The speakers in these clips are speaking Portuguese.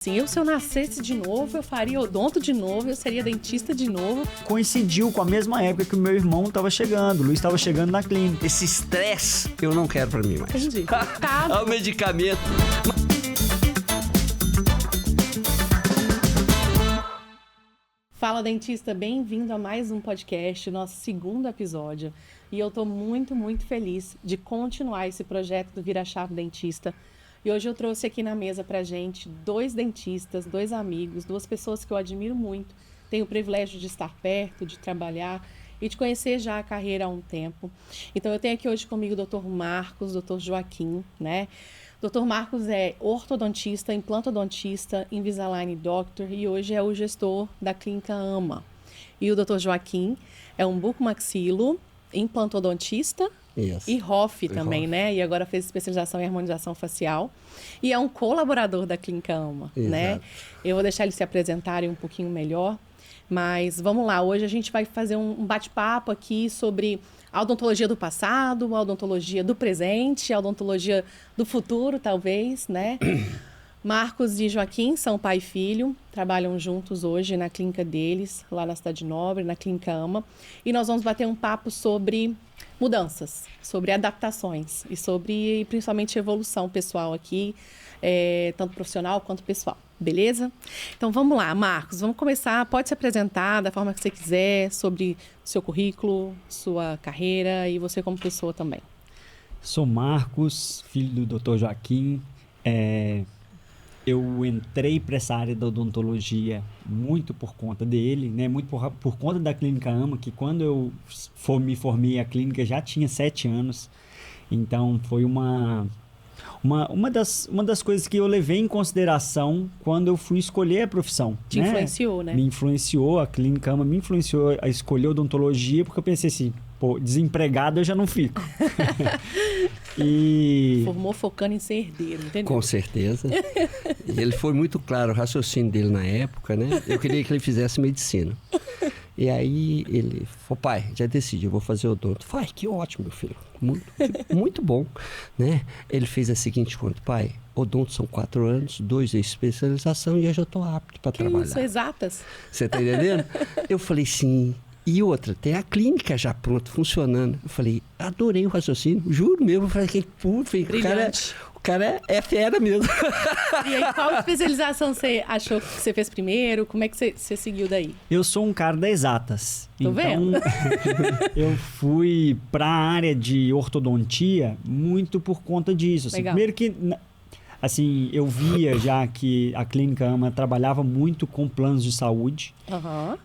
Assim, se eu nascesse de novo, eu faria odonto de novo, eu seria dentista de novo. Coincidiu com a mesma época que o meu irmão estava chegando, o Luiz estava chegando na clínica. Esse estresse eu não quero pra mim mais. Entendi. É o medicamento. Fala, dentista, bem-vindo a mais um podcast, nosso segundo episódio. E eu tô muito feliz de continuar esse projeto do Vira Chave Dentista. E hoje eu trouxe aqui na mesa pra gente dois dentistas, dois amigos, duas pessoas que eu admiro muito. Tenho o privilégio de estar perto, de trabalhar e de conhecer já a carreira há um tempo. Então eu tenho aqui hoje comigo o Dr. Marcos, Dr. Joaquim, né? Dr. Marcos é ortodontista, implantodontista, Invisalign Doctor e hoje é o gestor da clínica AMA. E o Dr. Joaquim é um bucomaxilo, implantodontista e ROF também, né? E agora fez especialização em harmonização facial. E é um colaborador da clínica AMA, né? Eu vou deixar eles se apresentarem um pouquinho melhor. Mas vamos lá, hoje a gente vai fazer um bate-papo aqui sobre a odontologia do passado, a odontologia do presente, a odontologia do futuro, talvez, né? Marcos e Joaquim são pai e filho, trabalham juntos hoje na clínica deles, lá na Cidade Nobre, na clínica AMA. E nós vamos bater um papo sobre mudanças, sobre adaptações e sobre, principalmente, evolução pessoal aqui, tanto profissional quanto pessoal. Beleza? Então vamos lá, Marcos, vamos começar, pode se apresentar da forma que você quiser, sobre o seu currículo, sua carreira e você como pessoa também. Sou Marcos, filho do Dr. Joaquim. Eu entrei para essa área da odontologia muito por conta dele, né? Muito por conta da clínica AMA, que quando eu me formei a clínica já tinha 7 anos. Então foi uma das coisas que eu levei em consideração quando eu fui escolher a profissão. Te influenciou, né? Me influenciou, a clínica AMA me influenciou a escolher odontologia, porque eu pensei assim, desempregado eu já não fico. Formou focando em ser herdeiro, entendeu? Com certeza. E ele foi muito claro, o raciocínio dele na época, né? Eu queria que ele fizesse medicina. E aí ele falou, pai, já decidi, eu vou fazer odonto. Falei, que ótimo, meu filho. Muito bom, né? Ele fez a seguinte conta, pai, odonto são 4 anos, 2 de especialização e eu já estou apto para trabalhar. Isso, exatas. Você tá entendendo? Eu falei, sim. E outra, tem a clínica já pronta, funcionando. Eu falei, adorei o raciocínio, juro mesmo. Eu falei, o cara é fera mesmo. E aí, qual especialização você achou que você fez primeiro? Como é que você seguiu daí? Eu sou um cara das exatas. Tô vendo? Eu fui para a área de ortodontia muito por conta disso. Assim, primeiro que... Assim, eu via já que a clínica AMA trabalhava muito com planos de saúde.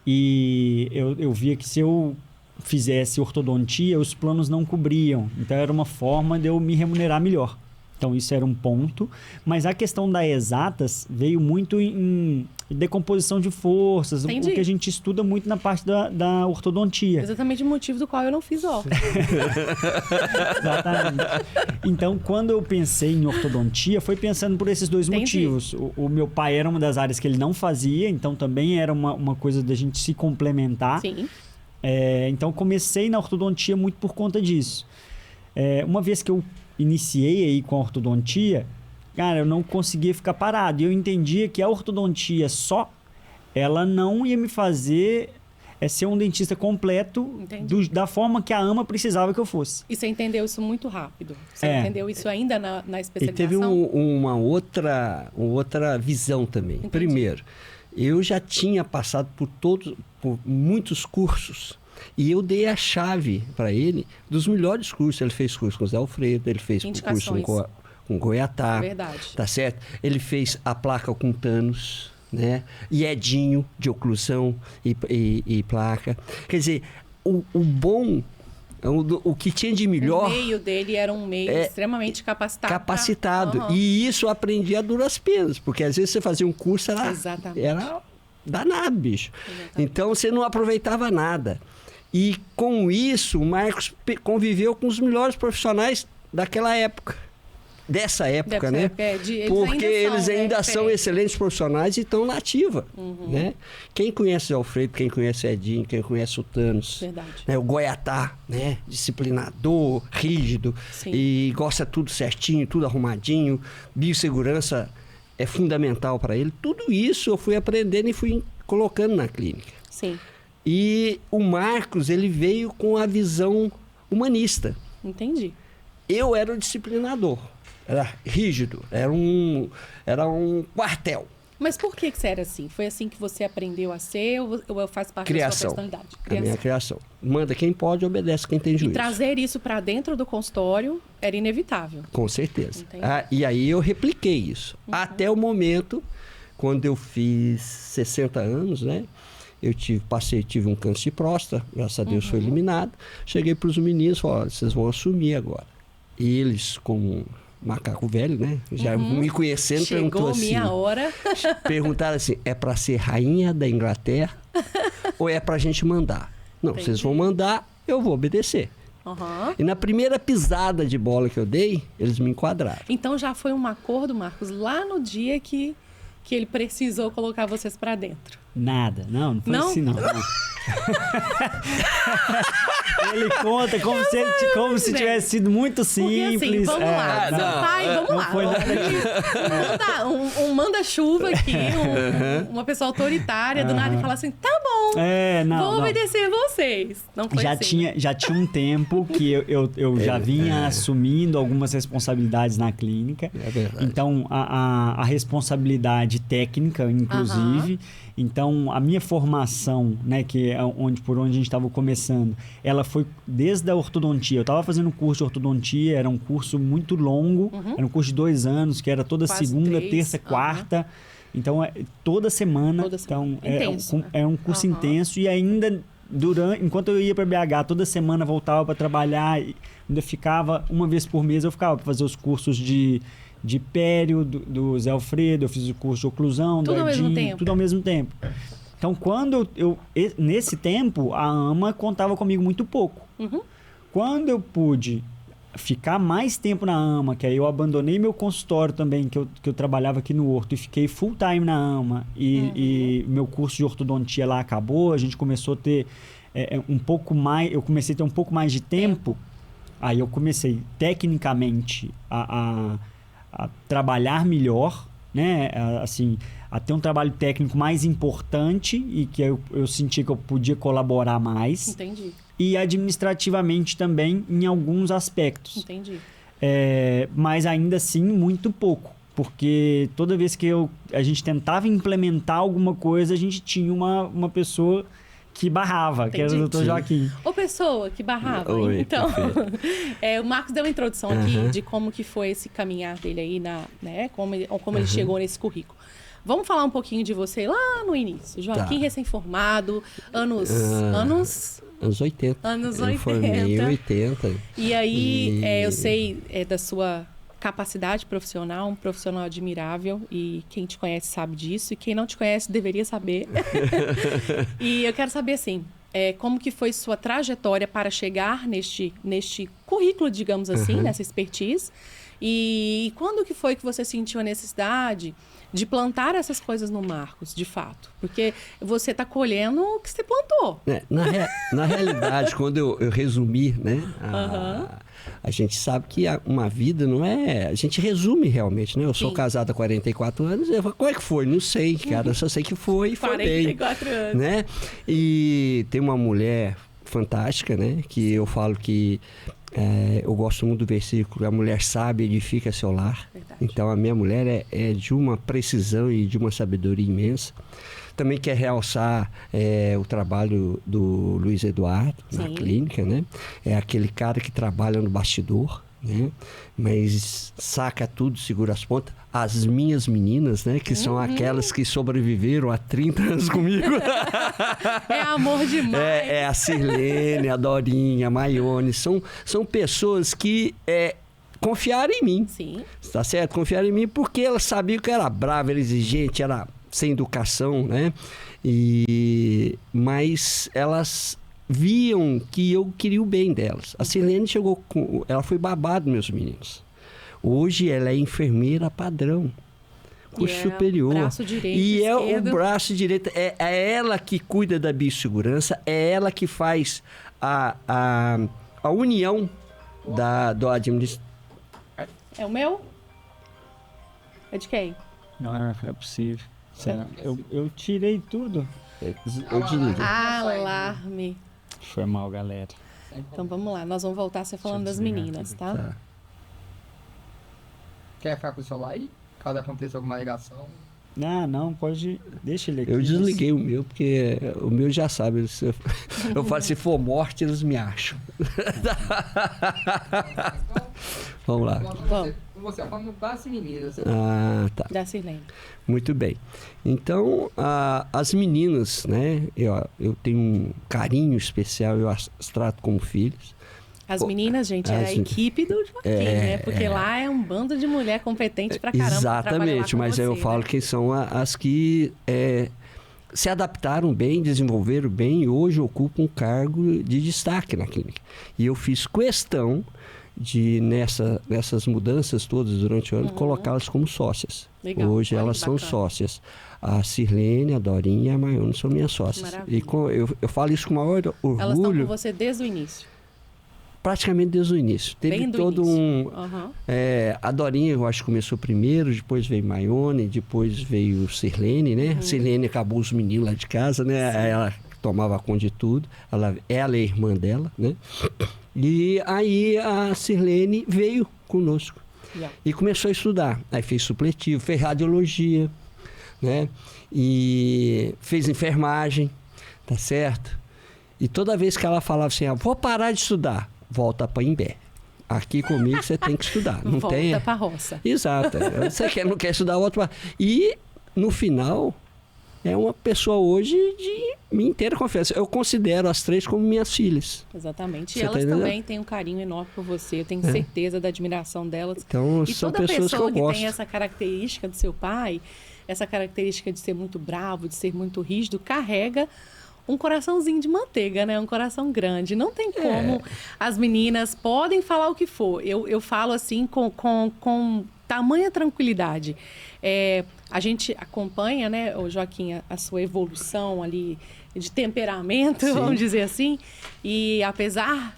E eu via que se eu fizesse ortodontia, os planos não cobriam. Então, era uma forma de eu me remunerar melhor. Então, isso era um ponto. Mas a questão das exatas veio muito em decomposição de forças, Entendi. o que a gente estuda muito na parte da ortodontia. Exatamente o motivo do qual eu não fiz óculos. Exatamente. Então, quando eu pensei em ortodontia, foi pensando por esses dois motivos. O meu pai era uma das áreas que ele não fazia, então também era uma coisa da gente se complementar. Sim. Então, comecei na ortodontia muito por conta disso. Uma vez que eu iniciei aí com a ortodontia, cara, eu não conseguia ficar parado. E eu entendia que a ortodontia só, ela não ia me fazer ser um dentista completo da forma que a AMA precisava que eu fosse. E você entendeu isso muito rápido? Você entendeu isso ainda na especialização? E teve uma outra visão também. Entendi. Primeiro, eu já tinha passado por muitos cursos. E eu dei a chave para ele dos melhores cursos. Ele fez curso com o Zé Alfredo, ele fez curso com Goiatá. Verdade. Tá certo? Ele fez a placa com Thanos, né? E Edinho, de oclusão e placa. Quer dizer, o bom, o que tinha de melhor... O meio dele era um meio extremamente capacitado. E isso eu aprendi a duras penas, porque às vezes você fazia um curso, era danado, bicho. Exatamente. Então você não aproveitava nada. E com isso, o Marcos conviveu com os melhores profissionais daquela época. Dessa época, né? Porque eles ainda são excelentes profissionais e estão na ativa. Né? Quem conhece o Alfredo, quem conhece o Edinho, quem conhece o Thanos, né? O Goiatá, né? Disciplinador, rígido, e gosta tudo certinho, tudo arrumadinho, biossegurança é fundamental para ele. Tudo isso eu fui aprendendo e fui colocando na clínica. Sim. E o Marcos, ele veio com a visão humanista. Entendi. Eu era o disciplinador, era rígido, era um quartel. Mas por que você era assim? Foi assim que você aprendeu a ser ou faz parte da sua personalidade? A minha criação. Manda quem pode, obedece quem tem juízo. E trazer isso para dentro do consultório era inevitável. Com certeza. E aí eu repliquei isso. Até o momento, quando eu fiz 60 anos, né? Eu tive um câncer de próstata, graças a Deus foi eliminado. Cheguei para os meninos e falei, olha, vocês vão assumir agora. E eles, como macaco velho, né? Já me conhecendo, perguntou assim... Chegou minha hora. Perguntaram assim, é para ser rainha da Inglaterra ou é para a gente mandar? Não, entendi. Vocês vão mandar, eu vou obedecer. E na primeira pisada de bola que eu dei, eles me enquadraram. Então já foi um acordo, Marcos, lá no dia que ele precisou colocar vocês para dentro? Nada, não foi assim não. Ele conta como se tivesse sido muito simples. Porque, assim, vamos lá, seu pai, vamos lá. Foi nada um manda-chuva aqui, uma pessoa autoritária, do nada, e fala assim, tá bom, vou obedecer vocês. Não foi assim. Já tinha um tempo que eu já vinha assumindo algumas responsabilidades na clínica. É verdade. Então, a responsabilidade técnica, inclusive... Então, a minha formação, né, que é por onde a gente estava começando, ela foi desde a ortodontia. Eu estava fazendo um curso de ortodontia, era um curso muito longo, era um curso de 2 anos, que era toda quase segunda, 3. Terça, quarta. Então, toda semana. Então, é um curso intenso e ainda... enquanto eu ia para BH, toda semana voltava para trabalhar, ainda ficava, uma vez por mês eu ficava para fazer os cursos de pério, do Zé Alfredo, eu fiz o curso de oclusão, tudo ao mesmo tempo. Tudo ao mesmo tempo. Então, quando nesse tempo, a AMA contava comigo muito pouco. Quando eu pude ficar mais tempo na AMA, que aí eu abandonei meu consultório também, que eu trabalhava aqui no Horto, e fiquei full time na AMA, e meu curso de ortodontia lá acabou, a gente começou a ter um pouco mais, eu comecei a ter um pouco mais de tempo, aí eu comecei tecnicamente a trabalhar melhor, né? Assim, a ter um trabalho técnico mais importante e que eu senti que eu podia colaborar mais. Entendi. E administrativamente também em alguns aspectos. Entendi. Mas ainda assim muito pouco, porque toda vez que a gente tentava implementar alguma coisa, a gente tinha uma pessoa que barrava, que era o Dr. Joaquim. Ô, pessoa que barrava. Oi, então, o Marcos deu uma introdução aqui de como que foi esse caminhar dele aí, né? Como ele chegou nesse currículo. Vamos falar um pouquinho de você lá no início. Joaquim, recém-formado, anos 80. Anos 80. Eu formei em 80. E aí, eu sei da sua capacidade profissional, um profissional admirável, e quem te conhece sabe disso, e quem não te conhece deveria saber. E eu quero saber, assim, como que foi sua trajetória para chegar neste currículo, digamos assim, nessa expertise, e quando que foi que você sentiu a necessidade de plantar essas coisas no Marcos, de fato? Porque você está colhendo o que você plantou. Na realidade, quando eu resumi, né, a gente sabe que uma vida não é... A gente resume realmente, né? Eu sou casado há 44 anos, eu falo, como é que foi? Não sei, cara, eu só sei que foi e foi bem. 44 anos. Né? E tem uma mulher fantástica, né? Que eu falo que eu gosto muito do versículo, a mulher sábia edifica seu lar. Verdade. Então a minha mulher é de uma precisão e de uma sabedoria imensa. Também quer realçar o trabalho do Luiz Eduardo na clínica, né? É aquele cara que trabalha no bastidor, né? Mas saca tudo, segura as pontas. As minhas meninas, né? Que são aquelas que sobreviveram há 30 anos comigo. É amor demais. É a Sirlene, a Dorinha, a Maione. São pessoas que confiaram em mim. Sim. Tá certo? Confiaram em mim porque elas sabiam que eu era brava, era exigente, era sem educação, né? Mas elas viam que eu queria o bem delas. A Sirlene ela foi babá dos meus meninos. Hoje ela é enfermeira padrão, curso superior. Braço direito, e esquerdo. O braço direito. É ela que cuida da biossegurança, é ela que faz a união do administrador. É o meu? É de quem? Não é possível. Sério, eu tirei tudo. Eu desliguei. Alarme. Foi mal, galera. Então vamos lá, nós vamos voltar a ser falando das meninas, tá? Quer ficar com o celular aí? Caso aconteça alguma ligação. Não, pode. Deixa ele aqui. Eu desliguei o meu, porque o meu já sabe. Eu falo, se for morte, eles me acham. Vamos lá. Com você, falando das meninas. Tá. Da Sirlene. Muito bem. Então, as meninas, né? Eu tenho um carinho especial, eu as trato como filhos. As meninas, gente, é a equipe do Joaquim, né? Porque lá é um bando de mulher competente pra caramba. Exatamente, mas eu falo que são as que se adaptaram bem, desenvolveram bem e hoje ocupam um cargo de destaque na clínica. E eu fiz questão de, nessas mudanças todas durante o ano, colocá-las como sócias. Legal. Hoje elas são sócias. A Sirlene, a Dorinha e a Maione são minhas sócias. Maravilha. E eu falo isso com o maior orgulho. Elas estão com você desde o início? Praticamente desde o início. Teve todo início. A Dorinha, eu acho que começou primeiro, depois veio Maione, depois veio Sirlene, né? Sirlene acabou os meninos lá de casa, né? Sim. Ela tomava conta de tudo. Ela é a irmã dela, né? E aí a Sirlene veio conosco. E começou a estudar. Aí fez supletivo, fez radiologia, né? E fez enfermagem, tá certo? E toda vez que ela falava assim, vou parar de estudar, volta para Imbé. Aqui comigo você tem que estudar. Não volta tem... para a roça. Exato. Você não quer estudar, volta para... E, no final, é uma pessoa hoje de minha inteira confiança. Eu considero as três como minhas filhas. Exatamente. E elas também têm um carinho enorme por você. Eu tenho certeza da admiração delas. Então, e são toda pessoas pessoa que eu gosto. tem essa característica do seu pai, essa característica de ser muito bravo, de ser muito rígido, carrega um coraçãozinho de manteiga, né? Um coração grande. Não tem como. As meninas podem falar o que for. Eu falo assim com tamanha tranquilidade. A gente acompanha, né, o Joaquim, a sua evolução ali de temperamento, vamos dizer assim. E apesar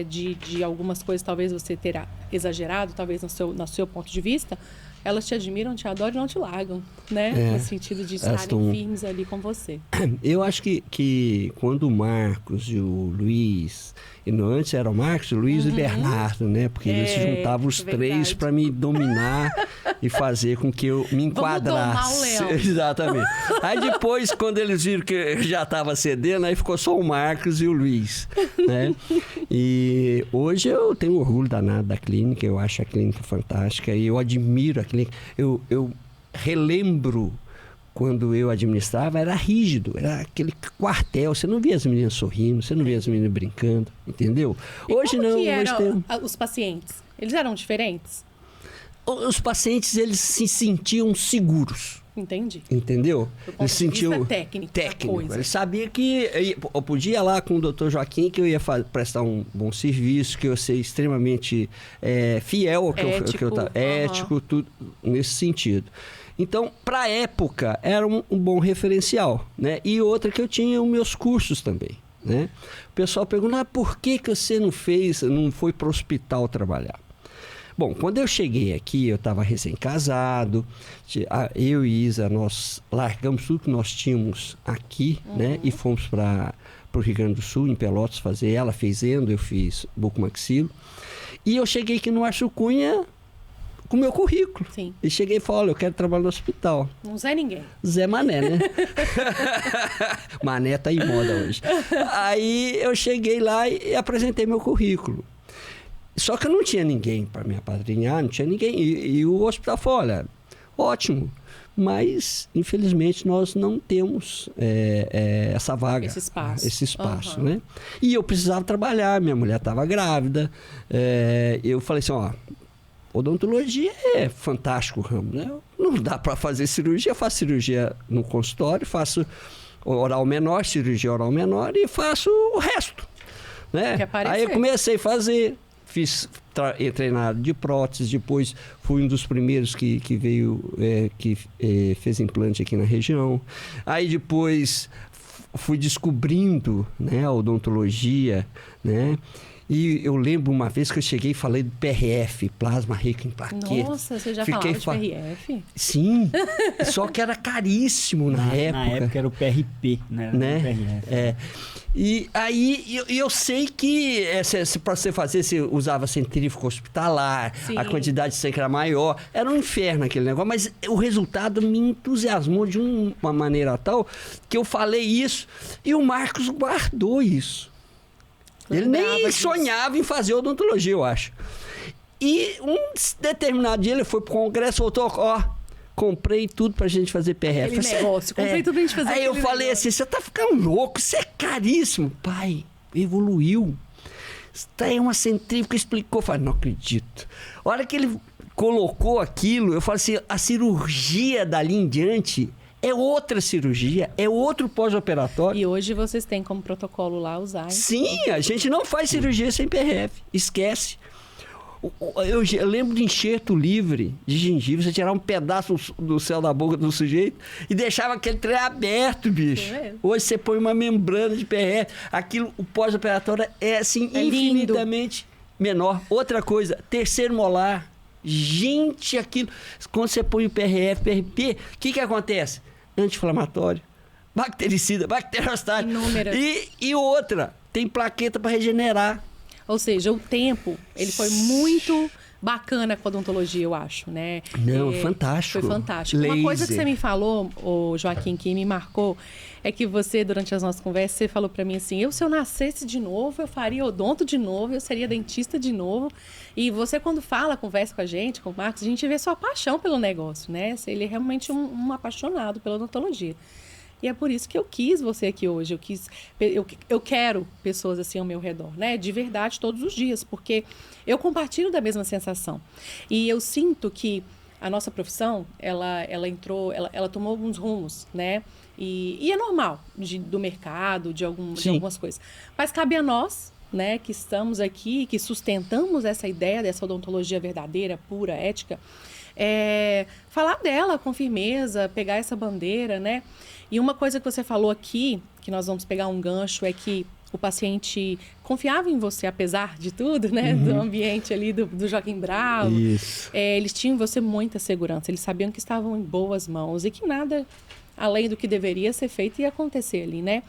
de algumas coisas talvez você ter exagerado, talvez no seu ponto de vista, elas te admiram, te adoram e não te largam, né? No sentido de estarem firmes ali com você. Eu acho que quando o Marcos e o Luiz... Antes era o Marcos, o Luiz e o Bernardo, né? Porque eles se juntavam os três para me dominar e fazer com que eu me enquadrasse. Vamos domar o leão. Exatamente. Aí depois, quando eles viram que eu já estava cedendo, aí ficou só o Marcos e o Luiz, né? E hoje eu tenho orgulho danado da clínica, eu acho a clínica fantástica e eu admiro a clínica. Eu relembro... Quando eu administrava, era rígido, era aquele quartel. Você não via as meninas sorrindo, você não via as meninas brincando, entendeu? E hoje como não. Que eram os pacientes? Eles eram diferentes? Os pacientes, eles se sentiam seguros. Entendi. Entendeu? Eles sentiam técnico. Eles sabiam que eu podia ir lá com o Dr. Joaquim, que eu ia prestar um bom serviço, que eu ia ser extremamente fiel ao que eu estava. Ético, tudo nesse sentido. Então, para a época, era um bom referencial, né? E outra que eu tinha os meus cursos também, né? O pessoal pergunta, por que você não foi para o hospital trabalhar? Bom, quando eu cheguei aqui, eu estava recém-casado, eu e Isa, nós largamos tudo que nós tínhamos aqui, né? E fomos para o Rio Grande do Sul, em Pelotas, fazer. Ela fez endo, eu fiz bucomaxilo. E eu cheguei aqui no Márcio Cunha com o meu currículo. Sim. E cheguei e falei, olha, eu quero trabalhar no hospital. Não Zé ninguém. Zé Mané, né? Mané tá em moda hoje. Aí eu cheguei lá e apresentei meu currículo. Só que eu não tinha ninguém para me apadrinhar, não tinha ninguém. E o hospital falou, olha, ótimo, mas infelizmente nós não temos essa vaga. Esse espaço, né? E eu precisava trabalhar, minha mulher estava grávida. Eu falei assim, odontologia é fantástico o ramo, né? Não dá para fazer cirurgia, eu faço cirurgia no consultório, faço oral menor, cirurgia oral menor e faço o resto, né? Aí eu comecei a fazer, entrei na área de prótese, depois fui um dos primeiros que veio, fez implante aqui na região. Aí depois fui descobrindo, né, a odontologia, né? E eu lembro uma vez que eu cheguei e falei do PRF, plasma rico em plaquetas. Nossa, você já falava de PRF? Sim, só que era caríssimo na época. Na época era o PRP, né? PRF. E aí eu sei que para você fazer, você usava centrífugo hospitalar, sim, a quantidade de sangue era maior. Era um inferno aquele negócio, mas o resultado me entusiasmou de uma maneira tal que eu falei isso e o Marcos guardou isso. Ele nem sonhava em fazer odontologia, eu acho. E um determinado dia ele foi pro congresso, voltou, comprei tudo pra gente fazer PRF. Comprei tudo pra gente fazer. Aí eu falei assim, você tá ficando louco, isso é caríssimo. Pai, evoluiu. Isso é uma centrífuga, explicou. Eu falei, não acredito. A hora que ele colocou aquilo, eu falei assim, a cirurgia dali em diante é outra cirurgia, é outro pós-operatório. E hoje vocês têm como protocolo lá usar, hein? Sim, a gente não faz cirurgia sem PRF, esquece. Eu lembro de enxerto livre de gengiva, você tirava um pedaço do céu da boca do sujeito e deixava aquele trem aberto, bicho. Hoje você põe uma membrana de PRF, aquilo, o pós-operatório é assim, infinitamente menor. Outra coisa, terceiro molar. Gente, aquilo, quando você põe o PRF, PRP, o que acontece? Anti-inflamatório, bactericida, bacteriostático. E outra, tem plaqueta para regenerar. Ou seja, o tempo, ele foi muito bacana com a odontologia, eu acho, né? Não, fantástico. Foi fantástico. Laser. Uma coisa que você me falou, Joaquim, que me marcou, é que você, durante as nossas conversas, você falou para mim assim, se eu nascesse de novo, eu faria odonto de novo, eu seria dentista de novo. E você, quando conversa com a gente, com o Marcos, a gente vê sua paixão pelo negócio, né? Ele é realmente um apaixonado pela odontologia. E é por isso que eu quis você aqui hoje. Eu quero pessoas assim ao meu redor, né? De verdade, todos os dias, porque eu compartilho da mesma sensação. E eu sinto que a nossa profissão, ela tomou alguns rumos, né? E é normal do mercado, de algumas coisas. Mas cabe a nós, né, que estamos aqui, que sustentamos essa ideia dessa odontologia verdadeira, pura, ética, falar dela com firmeza, pegar essa bandeira, né? E uma coisa que você falou aqui, que nós vamos pegar um gancho, é que o paciente confiava em você, apesar de tudo, né? Do ambiente ali do Joaquim Bravo. Isso. Eles tinham em você muita segurança, eles sabiam que estavam em boas mãos e que nada além do que deveria ser feito ia acontecer ali, né?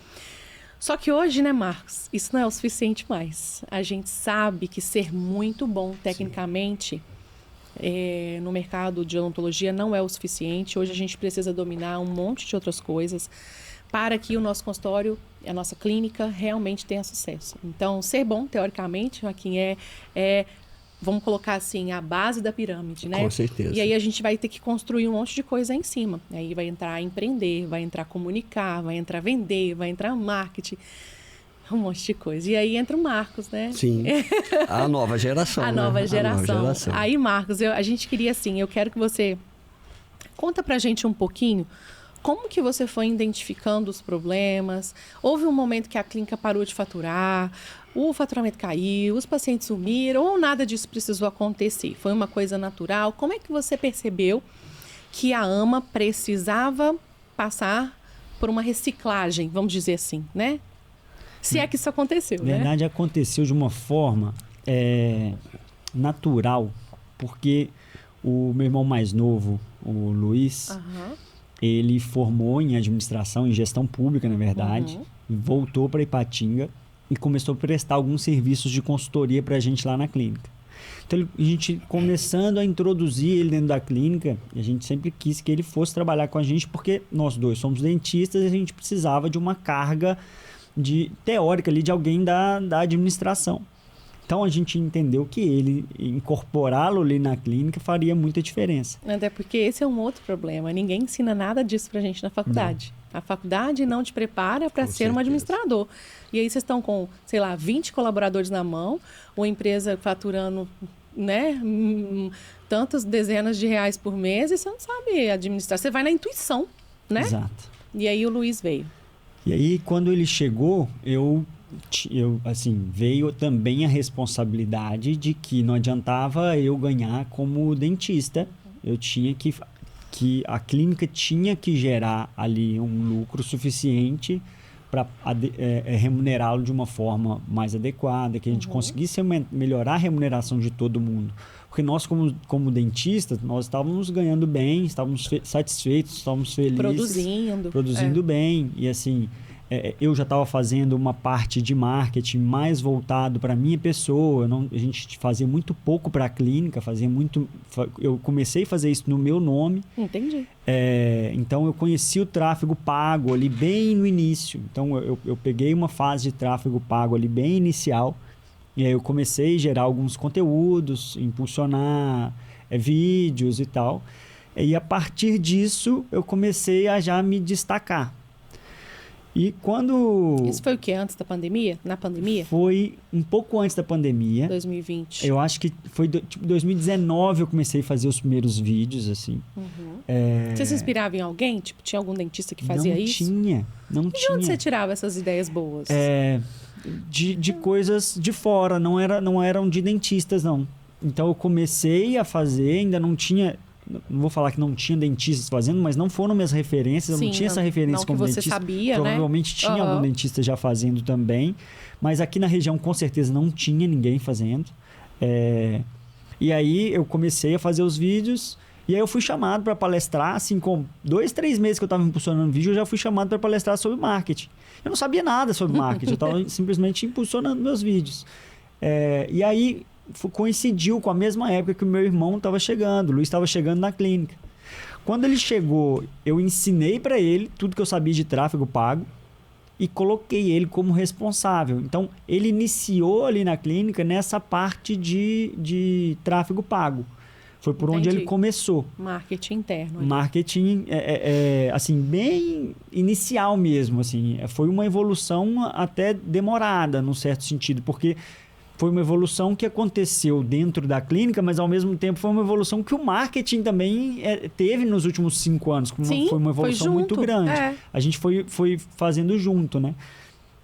Só que hoje, né, Marcos, isso não é o suficiente mais. A gente sabe que ser muito bom tecnicamente no mercado de odontologia não é o suficiente. Hoje a gente precisa dominar um monte de outras coisas para que o nosso consultório, a nossa clínica realmente tenha sucesso. Então, ser bom, teoricamente, Joaquim, vamos colocar assim, a base da pirâmide, né? Com certeza. E aí a gente vai ter que construir um monte de coisa aí em cima. Aí vai entrar empreender, vai entrar comunicar, vai entrar vender, vai entrar marketing, um monte de coisa. E aí entra o Marcos, né? Sim, a nova geração. A nova geração. Aí, Marcos, a gente queria assim, eu quero que você conta pra gente um pouquinho como que você foi identificando os problemas. Houve um momento que a clínica parou de faturar, o faturamento caiu, os pacientes sumiram, ou nada disso precisou acontecer? Foi uma coisa natural? Como é que você percebeu que a AMA precisava passar por uma reciclagem, vamos dizer assim, né? Se é que isso aconteceu, né? Na verdade, aconteceu de uma forma natural, porque o meu irmão mais novo, o Luiz, ele formou em administração, em gestão pública, na verdade, voltou para Ipatinga e começou a prestar alguns serviços de consultoria para a gente lá na clínica. Então, a gente começando a introduzir ele dentro da clínica, a gente sempre quis que ele fosse trabalhar com a gente, porque nós dois somos dentistas e a gente precisava de uma carga teórica ali de alguém da administração. Então, a gente entendeu que ele incorporá-lo ali na clínica faria muita diferença. Até porque esse é um outro problema. Ninguém ensina nada disso pra gente na faculdade. Não. A faculdade não te prepara para ser um administrador. E aí vocês estão com, sei lá, 20 colaboradores na mão, uma empresa faturando, né, tantas dezenas de reais por mês e você não sabe administrar. Você vai na intuição, né? Exato. E aí o Luiz veio. E aí, quando ele chegou, veio também a responsabilidade de que não adiantava eu ganhar como dentista. Eu tinha que a clínica tinha que gerar ali um lucro suficiente para remunerá-lo de uma forma mais adequada, que a gente conseguisse melhorar a remuneração de todo mundo. Porque nós, como dentistas, nós estávamos ganhando bem, estávamos satisfeitos, estávamos felizes. Produzindo bem. E assim, eu já estava fazendo uma parte de marketing mais voltado para a minha pessoa. A gente fazia muito pouco para a clínica, eu comecei a fazer isso no meu nome. Entendi. Então, eu conheci o tráfego pago ali bem no início. Então, eu peguei uma fase de tráfego pago ali bem inicial. E aí eu comecei a gerar alguns conteúdos, impulsionar vídeos e tal. E a partir disso, eu comecei a já me destacar. E quando... Isso foi o quê? Antes da pandemia? Na pandemia? Foi um pouco antes da pandemia. 2020. Eu acho que foi tipo 2019 eu comecei a fazer os primeiros vídeos, assim. Você se inspirava em alguém? Tipo, tinha algum dentista que fazia isso? Não tinha. De onde você tirava essas ideias boas? De coisas de fora, não eram de dentistas, não. Então eu comecei a fazer, ainda não tinha... Não vou falar que não tinha dentistas fazendo, mas não foram minhas referências. Eu não tinha essa referência como dentista. Você sabia, provavelmente tinha algum dentista já fazendo também. Mas aqui na região, com certeza, não tinha ninguém fazendo. E aí eu comecei a fazer os vídeos. E aí eu fui chamado para palestrar. Assim, com 2-3 meses que eu estava impulsionando vídeo, eu já fui chamado para palestrar sobre marketing. Eu não sabia nada sobre marketing. Eu estava simplesmente impulsionando meus vídeos. E aí... coincidiu com a mesma época que o meu irmão estava chegando, o Luiz estava chegando na clínica. Quando ele chegou, eu ensinei para ele tudo que eu sabia de tráfego pago e coloquei ele como responsável. Então, ele iniciou ali na clínica nessa parte de tráfego pago. Foi por onde ele começou. Marketing interno. Marketing, assim, bem inicial mesmo. Assim. Foi uma evolução até demorada, num certo sentido, porque... foi uma evolução que aconteceu dentro da clínica, mas ao mesmo tempo foi uma evolução que o marketing também teve nos últimos 5 anos. Foi uma evolução muito grande. A gente foi fazendo junto, né?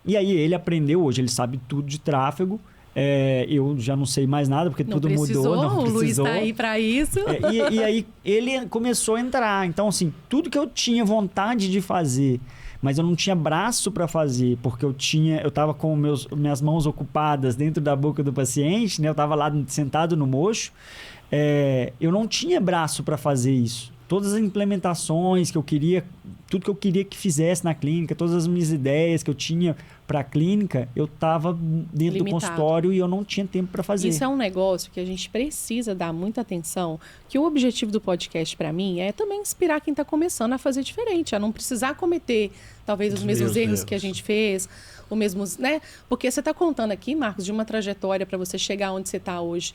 E aí ele aprendeu, hoje ele sabe tudo de tráfego. Eu já não sei mais nada, porque tudo mudou. Não precisou. O Luiz está aí para isso. E aí ele começou a entrar. Então, assim, tudo que eu tinha vontade de fazer... mas eu não tinha braço para fazer, porque eu estava com minhas mãos ocupadas dentro da boca do paciente, né? Eu estava lá sentado no mocho, eu não tinha braço para fazer isso. Todas as implementações que eu queria, tudo que eu queria que fizesse na clínica, todas as minhas ideias que eu tinha para a clínica, eu estava dentro do consultório e eu não tinha tempo para fazer. Isso é um negócio que a gente precisa dar muita atenção, que o objetivo do podcast para mim é também inspirar quem está começando a fazer diferente, a não precisar cometer talvez os mesmos erros que a gente fez, o mesmo, né? Porque você está contando aqui, Marcos, de uma trajetória para você chegar onde você está hoje,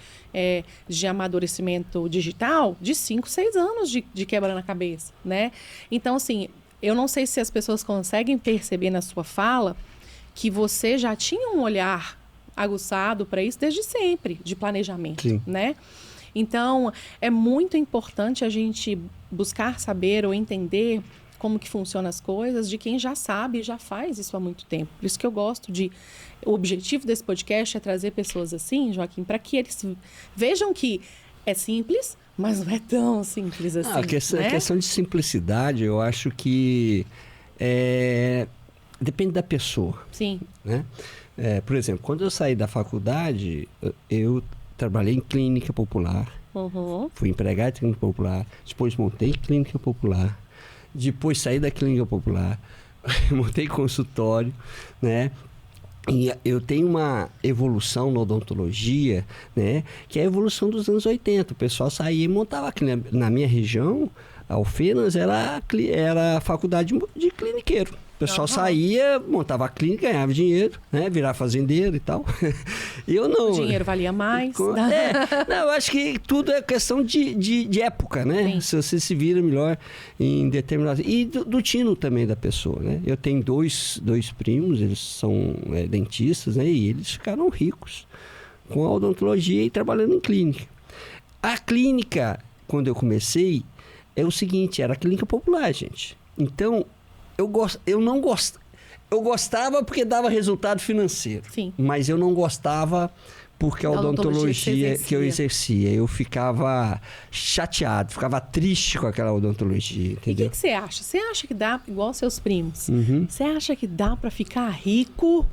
de amadurecimento digital, de 5, 6 anos de quebra na cabeça, né? Então, assim, eu não sei se as pessoas conseguem perceber na sua fala que você já tinha um olhar aguçado para isso desde sempre, de planejamento, né? Então, é muito importante a gente buscar saber ou entender como que funcionam as coisas de quem já sabe e já faz isso há muito tempo. Por isso que eu gosto o objetivo desse podcast é trazer pessoas assim, Joaquim, para que eles vejam que é simples, mas não é tão simples assim. A questão de simplicidade, eu acho que depende da pessoa. Sim. Né? Por exemplo, quando eu saí da faculdade, eu trabalhei em clínica popular, fui empregado em clínica popular, depois montei clínica popular, depois saí da clínica popular, montei consultório, né? E eu tenho uma evolução na odontologia, né? Que é a evolução dos anos 80. O pessoal saía e montava aqui na minha região, a Alfenas era a faculdade de cliniqueiro. O pessoal saía, montava a clínica, ganhava dinheiro, né? Virava fazendeiro e tal. Eu não. O dinheiro valia mais. Não, eu acho que tudo é questão de época, né? Sim. Se você se vira melhor em determinado... E do tino também da pessoa, né? Eu tenho dois primos, eles são dentistas, né? E eles ficaram ricos com a odontologia e trabalhando em clínica. A clínica, quando eu comecei, é o seguinte, era a clínica popular, gente. Então... Eu gostava porque dava resultado financeiro. Sim. Mas eu não gostava porque a odontologia que eu exercia. Eu ficava chateado, ficava triste com aquela odontologia, entendeu? E o que você acha? Você acha que dá, igual seus primos, você acha que dá para ficar rico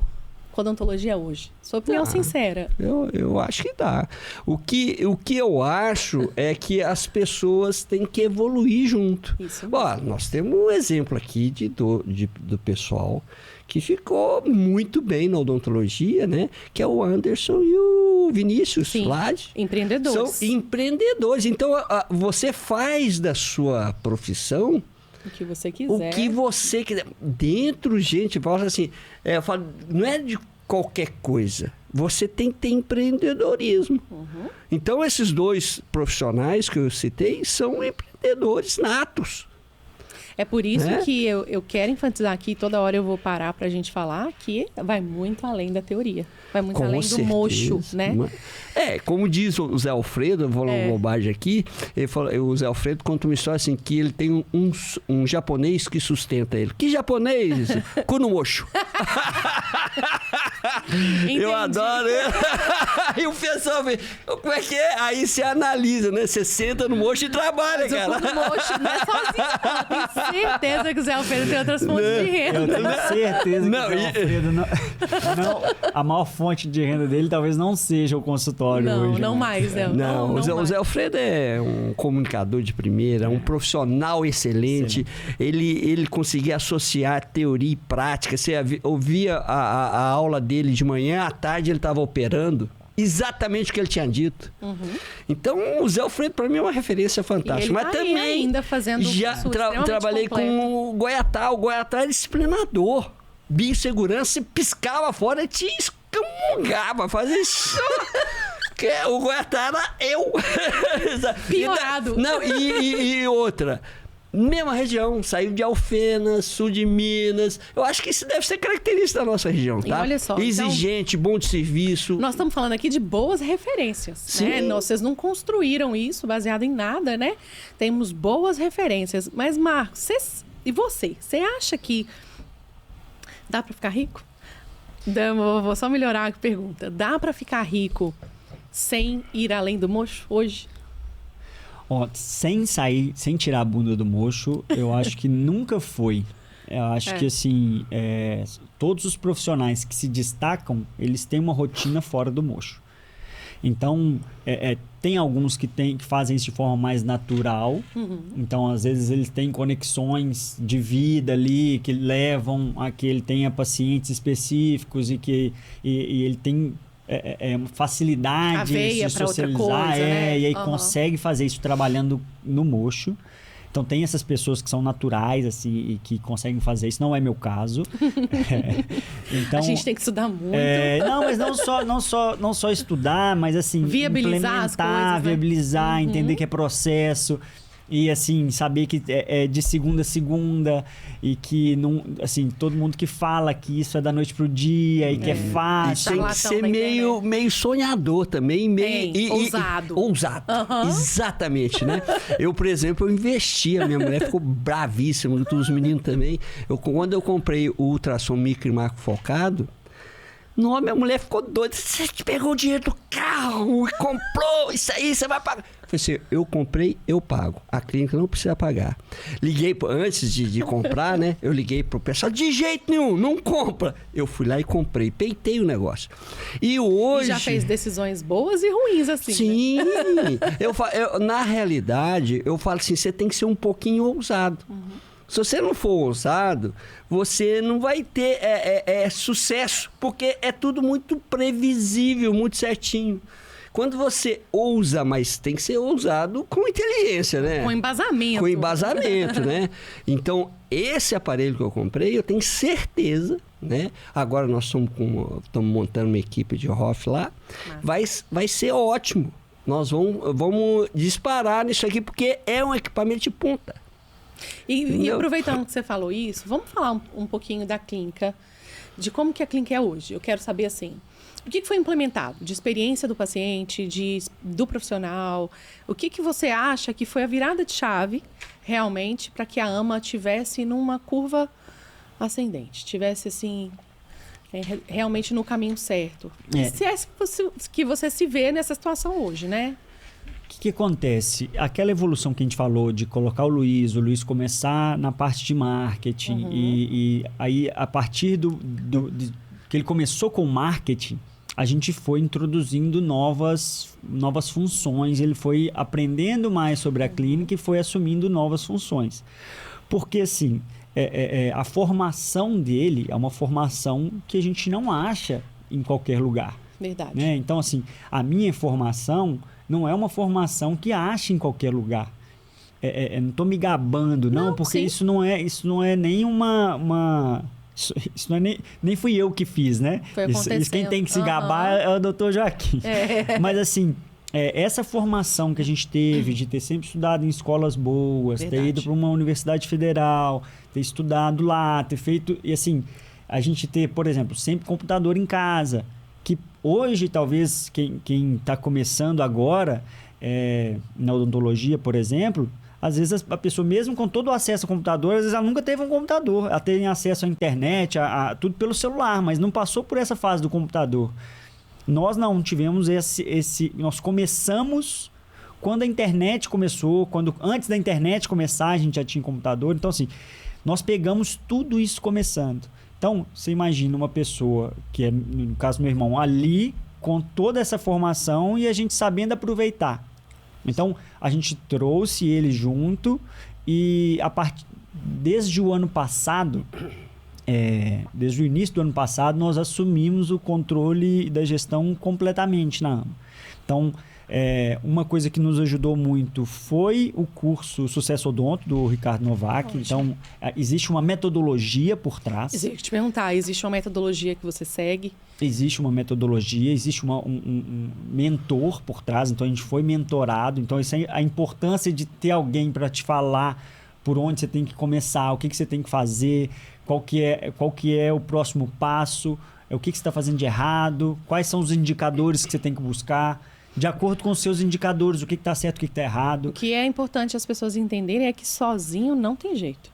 com odontologia hoje? Sua opinião sincera. Eu acho que dá. O que eu acho é que as pessoas têm que evoluir junto. Isso. Ó, nós temos um exemplo aqui do pessoal que ficou muito bem na odontologia, né? Que é o Anderson e o Vinícius Lade. Empreendedores. São empreendedores. Então, você faz da sua profissão o que você quiser. O que você quiser. Dentro, gente, fala assim, eu falo, não é de qualquer coisa. Você tem que ter empreendedorismo. Então, esses dois profissionais que eu citei são empreendedores natos. É por isso que eu quero enfatizar aqui, toda hora eu vou parar para a gente falar, que vai muito além da teoria. Vai muito além do mocho, né? Como diz o Zé Alfredo, eu vou falar uma bobagem aqui, o Zé Alfredo conta uma história assim, que ele tem um japonês que sustenta ele. Que japonês? Cu no mocho. Eu adoro ele. E o pessoal vê, como é que é? Aí você analisa, né? Você senta no mocho e trabalha, cara. O cu no mocho não é sozinho, não. Tenho certeza que o Zé Alfredo tem outras fontes de renda. Eu tenho certeza que o Zé Alfredo não, a maior fonte de renda dele talvez não seja o consultório hoje. Não mais, né? Não, o Zé Alfredo é um comunicador de primeira, um profissional excelente. Ele conseguia associar teoria e prática. Você ouvia a aula dele de manhã, à tarde ele estava operando. Exatamente o que ele tinha dito. Então, o Zé Alfredo, para mim, é uma referência fantástica. Mas também ainda fazendo já trabalhei com o Goiatá. O Goiatá é disciplinador. Biossegurança, piscava fora e te escamungava. Fazia isso. O Goiatá era eu. Piorado. Não, e outra. Mesma região, saiu de Alfenas, sul de Minas. Eu acho que isso deve ser característica da nossa região, tá? E olha só, exigente, então, bom de serviço. Nós estamos falando aqui de boas referências, né? Vocês não construíram isso baseado em nada, né? Temos boas referências. Mas, Marcos, você acha que dá para ficar rico? Vou só melhorar a pergunta. Dá para ficar rico sem ir além do mocho hoje? Sem tirar a bunda do mocho, eu acho que nunca foi. Eu acho que, assim, todos os profissionais que se destacam, eles têm uma rotina fora do mocho. Então, tem alguns que fazem isso de forma mais natural. Então, às vezes, eles têm conexões de vida ali que levam a que ele tenha pacientes específicos e que ele tem... facilidade de socializar, e aí consegue fazer isso trabalhando no mocho. Então tem essas pessoas que são naturais assim e que conseguem fazer isso. Não é meu caso. Então, a gente tem que estudar muito. Não, mas não só estudar, mas assim viabilizar as coisas, viabilizar, entender que é processo. E assim, saber que é de segunda a segunda e que não, assim, todo mundo que fala que isso é da noite pro dia e que é fácil. E tem que ser meio sonhador também, meio ousado. Exatamente, né? Eu, por exemplo, eu investi, a minha mulher ficou bravíssima, os meninos também. Quando eu comprei o ultrassom micro e macro focado, minha mulher ficou doida. Você pegou o dinheiro do carro e comprou isso aí, você vai pagar. Eu falei assim, eu comprei, eu pago. A clínica não precisa pagar. Liguei, antes de comprar, né? Eu liguei pro pessoal, de jeito nenhum, não compra. Eu fui lá e comprei, peitei o negócio. E hoje... E já fez decisões boas e ruins, assim, sim, né? Na realidade, eu falo assim, você tem que ser um pouquinho ousado. Se você não for ousado, você não vai ter sucesso, porque é tudo muito previsível, muito certinho. Quando você ousa, mas tem que ser ousado com inteligência, né? Com embasamento. Com embasamento, né? Então, esse aparelho que eu comprei, eu tenho certeza, né? Agora nós estamos montando uma equipe de ROF lá. Vai ser ótimo. Nós vamos disparar nisso aqui, porque é um equipamento de ponta. E aproveitando que você falou isso, vamos falar um pouquinho da clínica, de como que a clínica é hoje. Eu quero saber, assim, o que foi implementado de experiência do paciente, do profissional? O que você acha que foi a virada de chave, realmente, para que a AMA tivesse numa curva ascendente? Tivesse, assim, realmente no caminho certo. Se é que você se vê nessa situação hoje, né? O que acontece? Aquela evolução que a gente falou de colocar o Luiz começar na parte de marketing e aí a partir que ele começou com o marketing, a gente foi introduzindo novas funções, ele foi aprendendo mais sobre a clínica e foi assumindo novas funções. Porque assim, a formação dele é uma formação que a gente não acha em qualquer lugar. Verdade. Né? Então assim, a minha formação não é uma formação que acha em qualquer lugar. Não estou me gabando, não, porque isso não é nem isso não é nem fui eu que fiz, né? Isso quem tem que se gabar é o Dr. Joaquim. Mas assim, essa formação que a gente teve de ter sempre estudado em escolas boas, ter ido para uma universidade federal, ter estudado lá, ter feito... E assim, a gente ter, por exemplo, sempre computador em casa, que hoje talvez quem está começando agora na odontologia, por exemplo, às vezes a pessoa mesmo com todo o acesso ao computador, às vezes ela nunca teve um computador, ela tem acesso à internet, a tudo pelo celular, mas não passou por essa fase do computador. Nós não tivemos nós começamos quando a internet começou, antes da internet começar a gente já tinha computador, então assim, nós pegamos tudo isso começando. Então, você imagina uma pessoa, que é, no caso do meu irmão, ali, com toda essa formação e a gente sabendo aproveitar. Então, a gente trouxe ele junto e desde o ano passado, desde o início do ano passado, nós assumimos o controle da gestão completamente na AMA. Então, uma coisa que nos ajudou muito foi o curso Sucesso Odonto, do Ricardo Novak. Ótimo. Então, existe uma metodologia por trás. Eu ia te perguntar, existe uma metodologia que você segue? Existe uma metodologia, existe um mentor por trás, então a gente foi mentorado. Então, isso é a importância de ter alguém para te falar por onde você tem que começar, o que você tem que fazer, qual que é o próximo passo, o que você está fazendo de errado, quais são os indicadores que você tem que buscar. De acordo com os seus indicadores, o que está certo, o que está errado. O que é importante as pessoas entenderem é que sozinho não tem jeito.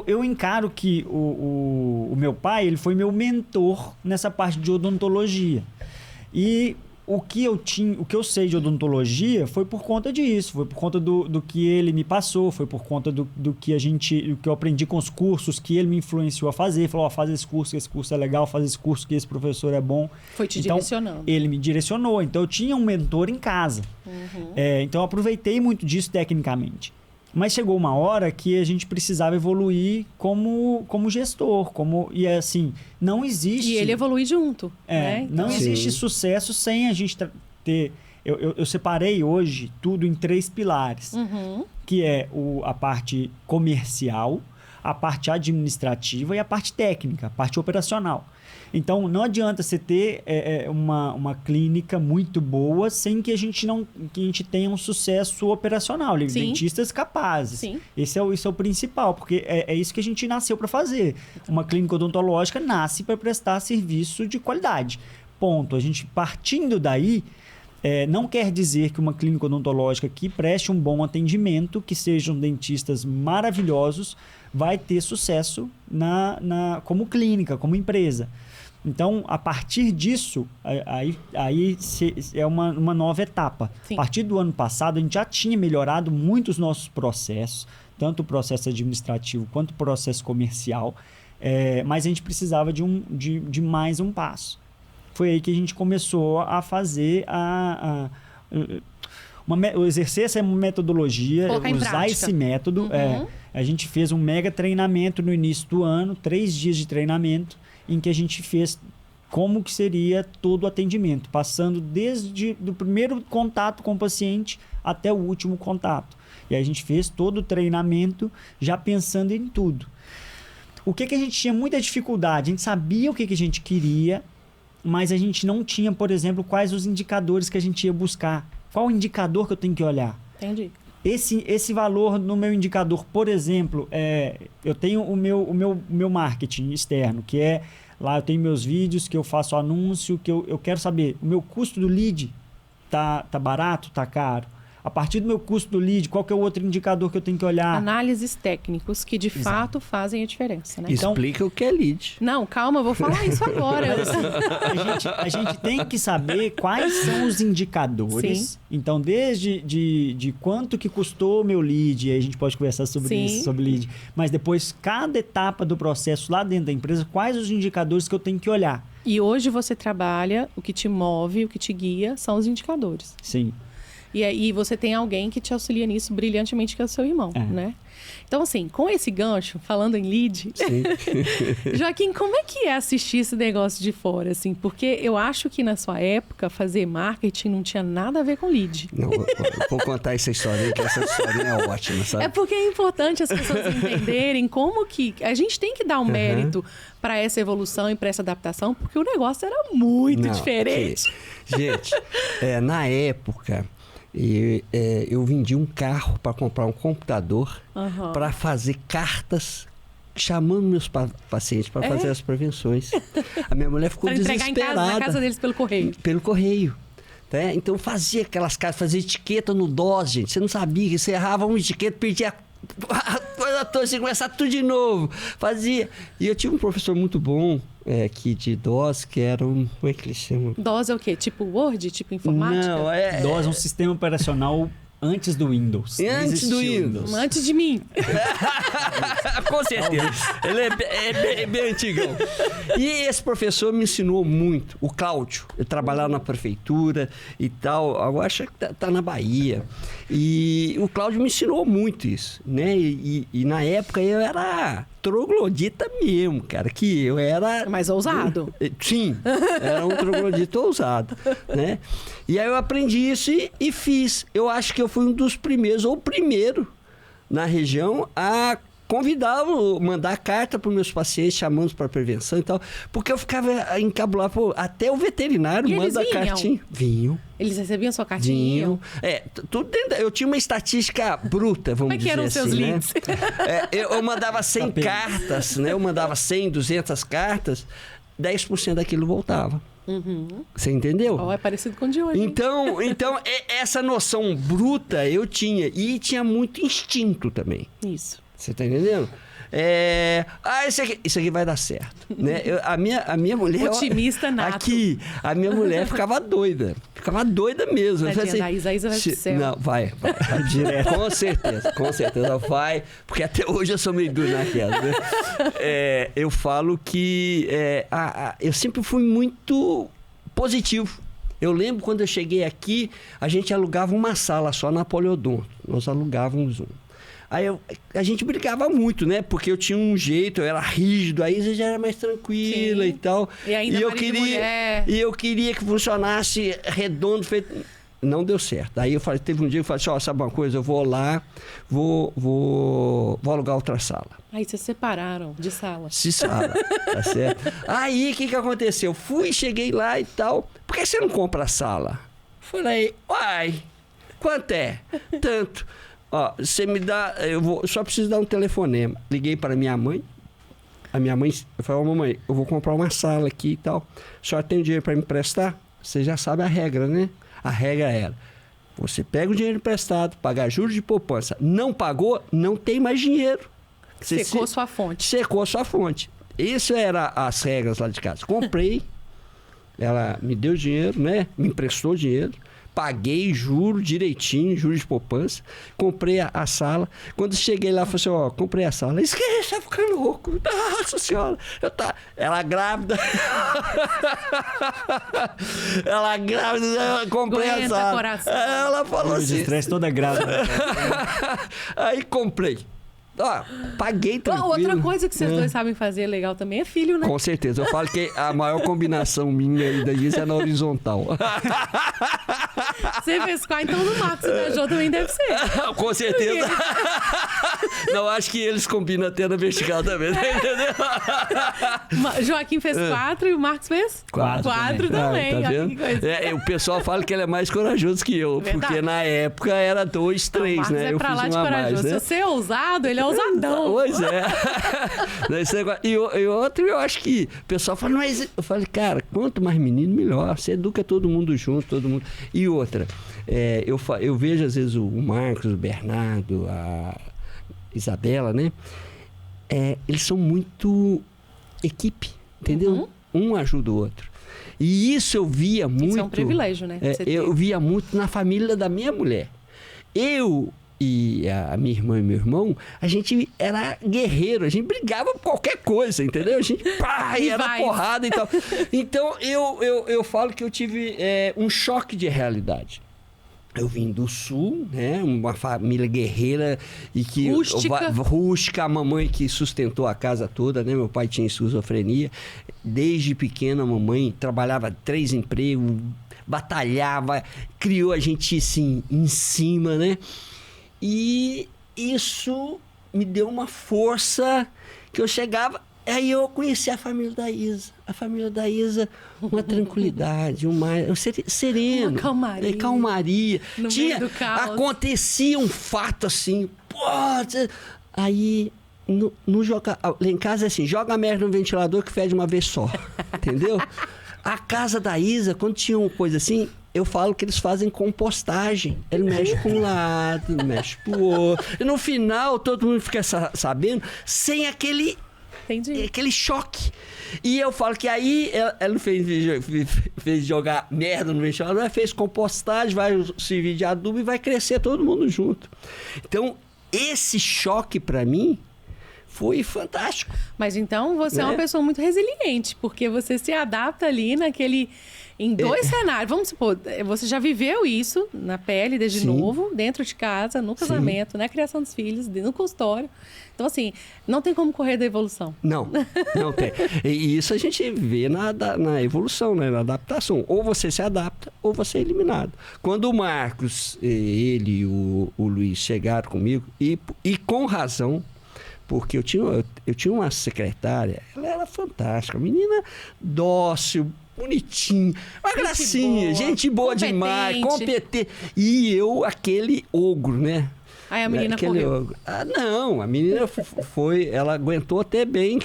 Eu encaro que o meu pai, ele foi meu mentor nessa parte de odontologia. E o que eu sei de odontologia foi por conta disso, foi por conta do que ele me passou, foi por conta do que eu aprendi com os cursos que ele me influenciou a fazer. Falou, faz esse curso é legal, faz esse curso que esse professor é bom. Foi te direcionando. Ele me direcionou, então eu tinha um mentor em casa. Então eu aproveitei muito disso tecnicamente. Mas chegou uma hora que a gente precisava evoluir como gestor. E assim, não existe... E ele evolui junto. Né? Então, não existe sucesso sem a gente ter... Eu separei hoje tudo em 3 pilares. Que é a parte comercial, a parte administrativa e a parte técnica, a parte operacional. Então, não adianta você ter uma clínica muito boa sem que a gente tenha um sucesso operacional. Dentistas capazes. Sim. Esse é o principal, porque é isso que a gente nasceu para fazer. Uma clínica odontológica nasce para prestar serviço de qualidade. Ponto. A gente, partindo daí, não quer dizer que uma clínica odontológica que preste um bom atendimento, que sejam dentistas maravilhosos, vai ter sucesso como clínica, como empresa. Então, a partir disso, aí é uma nova etapa. Sim. A partir do ano passado, a gente já tinha melhorado muito os nossos processos, tanto o processo administrativo quanto o processo comercial, mas a gente precisava de mais um passo. Foi aí que a gente começou a fazer exercer essa metodologia, usar esse método. A gente fez um mega treinamento no início do ano, 3 dias de treinamento, em que a gente fez como que seria todo o atendimento, passando desde o primeiro contato com o paciente até o último contato. E aí a gente fez todo o treinamento já pensando em tudo. O que a gente tinha muita dificuldade? A gente sabia o que a gente queria, mas a gente não tinha, por exemplo, quais os indicadores que a gente ia buscar. Qual o indicador que eu tenho que olhar? Entendi. Esse valor no meu indicador, por exemplo, eu tenho o meu marketing externo, que lá eu tenho meus vídeos, que eu faço anúncio, que eu quero saber, o meu custo do lead tá barato, tá caro? A partir do meu custo do lead, qual que é o outro indicador que eu tenho que olhar? Análises técnicos que de fato fazem a diferença, né? Explica o que é lead. Não, calma, eu vou falar isso agora. A gente tem que saber quais são os indicadores. Sim. Então, desde de quanto que custou meu lead, aí a gente pode conversar sobre isso, sobre lead. Mas depois, cada etapa do processo lá dentro da empresa, quais os indicadores que eu tenho que olhar? E hoje você trabalha, o que te move, o que te guia, são os indicadores. Sim. E aí você tem alguém que te auxilia nisso brilhantemente, que é o seu irmão, né? Então, assim, com esse gancho, falando em lead, Joaquim, como é que é assistir esse negócio de fora, assim? Porque eu acho que na sua época, fazer marketing não tinha nada a ver com lead. Não, vou contar essa história aí, que essa história é ótima, sabe? É porque é importante as pessoas entenderem como que... A gente tem que dar um mérito para essa evolução e para essa adaptação, porque o negócio era muito diferente. Gente, na época... eu vendi um carro para comprar um computador para fazer cartas chamando meus pacientes para fazer as prevenções. A minha mulher ficou desesperada. Entregar em casa, na casa deles pelo correio. Pelo correio. Né? Então fazia aquelas cartas, fazia etiqueta no DOS, gente. Você não sabia que você errava uma etiqueta, perdia a coisa toda, você começava tudo de novo. Fazia. E eu tive um professor muito bom aqui de DOS, que era um... Como é que ele chama? DOS é o quê? Tipo Word? Tipo informática? Não, DOS é um sistema operacional antes do Windows. Antes do Windows. Antes de mim. Com certeza. Ele é bem antigão. E esse professor me ensinou muito. O Cláudio. Eu trabalhava na prefeitura e tal. Eu acho que tá na Bahia. E o Cláudio me ensinou muito isso, né? E na época eu era troglodita mesmo, cara. Que eu era... Mais ousado. Sim. Era um troglodita ousado, né? E aí eu aprendi isso e fiz. Eu acho que eu fui um dos primeiros, ou o primeiro, na região a convidar, mandar carta para os meus pacientes, chamando para prevenção e tal, porque eu ficava encabulado, até o veterinário manda a cartinha. Vinham. Eles recebiam sua cartinha? Vinham. Tudo dentro, eu tinha uma estatística bruta, vamos dizer assim. Como é que eram os seus leads? Eu mandava 100 cartas, né? Eu mandava 100, 200 cartas, 10% daquilo voltava. Você entendeu? É parecido com o de hoje. Então essa noção bruta eu tinha. E tinha muito instinto também. Isso. Você tá entendendo? Isso aqui vai dar certo. Né? A minha mulher... Otimista nato. Aqui, a minha mulher ficava doida. Ficava doida mesmo. Tadinha, assim, a Isa vai pro céu. Não, vai direto. Com certeza vai. Porque até hoje eu sou meio duro naquela. Né? Eu falo que eu sempre fui muito positivo. Eu lembro quando eu cheguei aqui, a gente alugava uma sala só na Poliodonto. Nós alugávamos um. Aí a gente brigava muito, né? Porque eu tinha um jeito, eu era rígido, aí você já era mais tranquila. Sim. E tal. E ainda eu queria que funcionasse redondo, feito... Não deu certo. Aí teve um dia que eu falei assim, sabe uma coisa? Eu vou lá, vou alugar outra sala. Aí vocês separaram de sala. De sala, tá certo? Aí o que aconteceu? Cheguei lá e tal. Por que você não compra a sala? Falei, quanto é? Tanto. Você me dá... Eu só preciso dar um telefonema. Liguei para minha mãe. A minha mãe... Eu falei, mamãe, eu vou comprar uma sala aqui e tal. A senhora tem dinheiro para me emprestar? Você já sabe a regra, né? A regra era... Você pega o dinheiro emprestado, paga juros de poupança. Não pagou, não tem mais dinheiro. Secou sua fonte. Secou sua fonte. Isso eram as regras lá de casa. Comprei. Ela me deu dinheiro, né? Me emprestou dinheiro. Paguei juro direitinho, juros de poupança. Comprei a sala. Quando cheguei lá, falei assim, comprei a sala. Isso que está ficando louco. Nossa senhora. Ela grávida. Ela grávida, eu comprei a sala. Coração. Ela falou assim... estresse toda grávida. Aí comprei. Paguei tranquilo. Outra coisa que vocês dois sabem fazer legal também é filho, né? Com certeza. Eu falo que a maior combinação minha e da Isa é na horizontal. Você fez qual? Então no Marcos e da Jo também deve ser. Com certeza. Não, acho que eles combinam até na vertical também, entendeu? Joaquim fez 4 e o Marcos fez? 4 também. Tá vendo? O pessoal fala que ele é mais corajoso que eu. Verdade. Porque na época era 2, 3, né? É pra lá de corajoso. Se você é ousado, ele é É ousadão. Pois é. E outro, eu acho que o pessoal fala, mas eu falei, cara, quanto mais menino, melhor. Você educa todo mundo junto, todo mundo. E outra, eu vejo às vezes o Marcos, o Bernardo, a Isabela, né? Eles são muito equipe, entendeu? Um ajuda o outro. E isso eu via muito... Isso é um privilégio, né? Eu via muito na família da minha mulher. Eu e a minha irmã e meu irmão, a gente era guerreiro, a gente brigava por qualquer coisa, entendeu? A gente era porrada e tal. Então, eu falo que eu tive um choque de realidade. Eu vim do sul, né? Uma família guerreira e que rústica, a mamãe que sustentou a casa toda, né? Meu pai tinha esquizofrenia. Desde pequena, a mamãe trabalhava 3 empregos, batalhava, criou a gente assim em cima, né? E isso me deu uma força que eu chegava. Aí eu conheci a família da Isa. A família da Isa, uma tranquilidade, sereno. Uma calmaria. No meio do caos. Acontecia um fato assim. Aí, lá em casa é assim, joga a merda no ventilador que fede uma vez só. Entendeu? A casa da Isa, quando tinha uma coisa assim, eu falo que eles fazem compostagem. Ele mexe para um lado, mexe para o outro. E no final, todo mundo fica sabendo, sem aquele choque. E eu falo que aí ela não fez jogar merda no ventilador, ela fez compostagem, vai servir de adubo e vai crescer todo mundo junto. Então, esse choque para mim foi fantástico. Mas então você é uma pessoa muito resiliente, porque você se adapta ali em 2 cenários. Vamos supor, você já viveu isso na pele desde novo, dentro de casa, no casamento, na criação dos filhos, no consultório. Então, assim, não tem como correr da evolução. Não tem. E isso a gente vê na evolução, né? Na adaptação. Ou você se adapta, ou você é eliminado. Quando o Marcos, ele e o Luiz chegaram comigo, e com razão, porque eu tinha uma secretária, ela era fantástica, menina dócil, bonitinha, uma gracinha, gente boa demais, competente. E eu, aquele ogro, né? Aí a menina correu. Não, a menina ela aguentou até bem.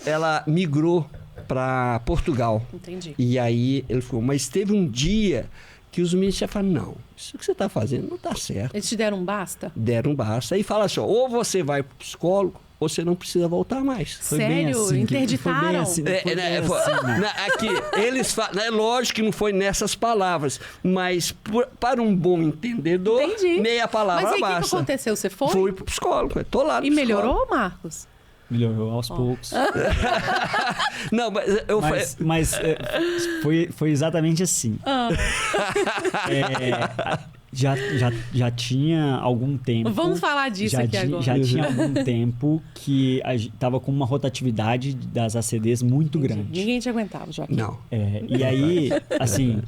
ela migrou para Portugal. Entendi. E aí ele falou, mas teve um dia que os meninos já falaram, não, isso que você está fazendo não está certo. Eles te deram um basta? Deram um basta. Aí fala assim, ou você vai para o psicólogo, ou você não precisa voltar mais. Foi sério? Bem assim, interditaram? Foi bem assim, aqui, eles falam, é lógico que não foi nessas palavras, mas para um bom entendedor, meia palavra basta. Mas aí o que aconteceu? Você foi? Fui para o psicólogo, estou lá no psicólogo. E melhorou, Marcos? Melhorou aos poucos. Não, mas foi exatamente assim. Já tinha algum tempo... Vamos falar disso aqui agora. Já tinha algum tempo que estava com uma rotatividade das ACDs muito grande. Ninguém te aguentava, Joaquim. Não. E aí, assim...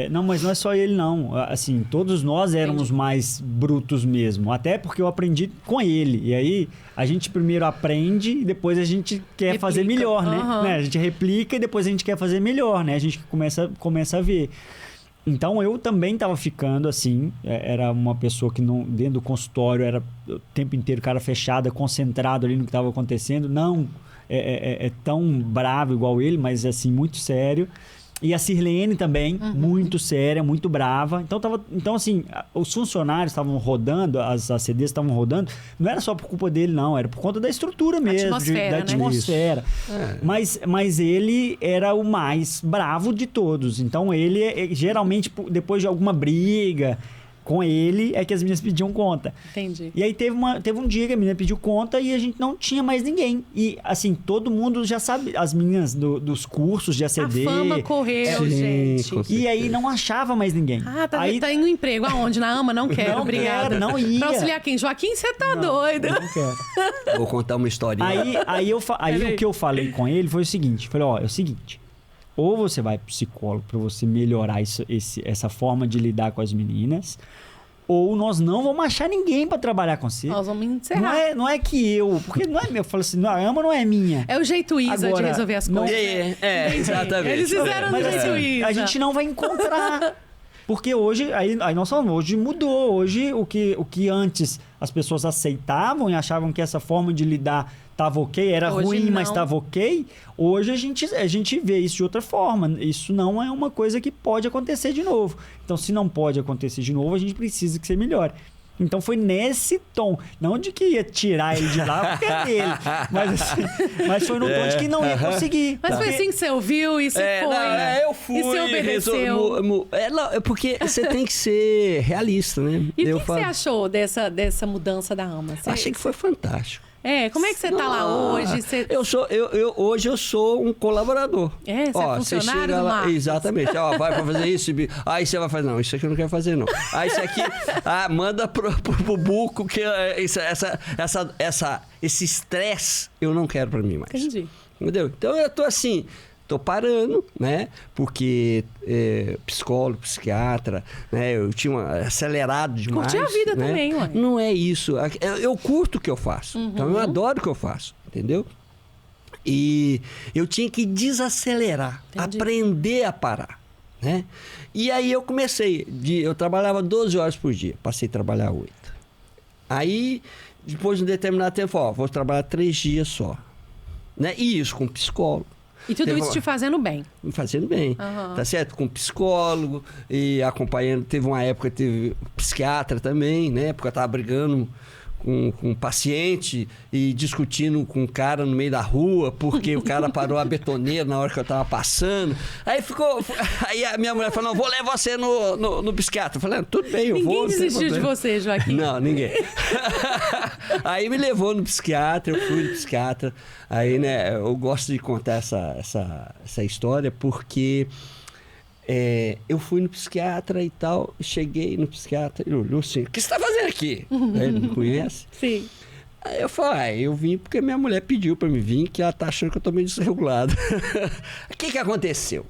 não, mas não é só ele, não. Assim, todos nós éramos mais brutos mesmo. Até porque eu aprendi com ele. E aí, a gente primeiro aprende e depois a gente quer fazer melhor, né? A gente replica e depois a gente quer fazer melhor, né? A gente começa a ver. Então, eu também estava ficando assim. Era uma pessoa que dentro do consultório era o tempo inteiro cara fechada, concentrado ali no que estava acontecendo. Não tão bravo igual ele, mas assim, muito sério. E a Sirlene também, muito séria, muito brava. Então, assim, os funcionários estavam rodando, as ACDs estavam rodando, não era só por culpa dele, não. Era por conta da estrutura mesmo, da atmosfera. Mas ele era o mais bravo de todos. Então, ele, geralmente, depois de alguma briga com ele, é que as meninas pediam conta. Entendi. E aí teve um dia que a menina pediu conta e a gente não tinha mais ninguém. E, assim, todo mundo já sabe, as meninas dos cursos de ACD... A fama correu, gente. E aí não achava mais ninguém. Tá indo emprego. Aonde? Na AMA? Não quero, obrigada. Não ia. Pra auxiliar quem? Joaquim, você tá doido. Não quero. Vou contar uma historinha. Aí o que eu falei com ele foi o seguinte. Falei, é o seguinte... Ou você vai pro psicólogo para você melhorar essa forma de lidar com as meninas, ou nós não vamos achar ninguém para trabalhar com você. Nós vamos encerrar. Não é que eu... Porque não é meu. Eu falo assim, a AMA não é minha. É o jeito Isa de resolver as coisas. Exatamente. Eles fizeram do jeito Isa. A gente não vai encontrar. Porque hoje, aí nós falamos, hoje mudou. Hoje, o que antes as pessoas aceitavam e achavam que essa forma de lidar estava ok, era hoje ruim, não. mas estava ok. Hoje a gente vê isso de outra forma. Isso não é uma coisa que pode acontecer de novo. Então, se não pode acontecer de novo, a gente precisa que você melhore. Então foi nesse tom, não de que ia tirar ele de lá porque é dele, mas foi no tom de que não ia conseguir. Mas foi assim que você ouviu e você foi. Eu fui. E você obedeceu. É porque você tem que ser realista, né? E o que você achou dessa mudança da AMA? Achei que foi fantástico. Como é que você tá lá hoje? Hoje eu sou um colaborador. Você é funcionário do Marcos? Exatamente. Vai pra fazer isso. Aí você vai fazer, não, isso aqui eu não quero fazer, não. Aí isso aqui, manda pro Buco, que esse estresse eu não quero pra mim mais. Entendi. Entendeu? Então eu tô assim... Tô parando, né? Porque psicólogo, psiquiatra, né? Eu tinha acelerado demais. Curti a vida, né? também, ué. Não é isso. Eu curto o que eu faço. Então eu adoro o que eu faço, entendeu? E eu tinha que desacelerar, aprender a parar, né? E aí eu comecei, eu trabalhava 12 horas por dia, passei a trabalhar 8. Aí, depois de um determinado tempo, vou trabalhar 3 dias só, né? E isso com psicólogo. E tudo isso te fazendo bem? Me fazendo bem, tá certo? Com psicólogo e acompanhando. Teve uma época, teve psiquiatra também, né? Porque eu tava brigando com um paciente e discutindo com um cara no meio da rua porque o cara parou a betoneira na hora que eu tava passando. Aí a minha mulher falou, não, vou levar você no psiquiatra. Eu falei, tudo bem, eu vou. Ninguém desistiu de você, Joaquim? Não, ninguém. Aí me levou no psiquiatra, eu fui no psiquiatra. Aí, né, eu gosto de contar essa história porque eu fui no psiquiatra e tal, cheguei no psiquiatra, ele olhou assim, o que você está fazendo aqui? Ele me conhece? Sim. Aí eu falei, eu vim porque minha mulher pediu para me vir, que ela tá achando que eu tô meio desregulado. O que aconteceu?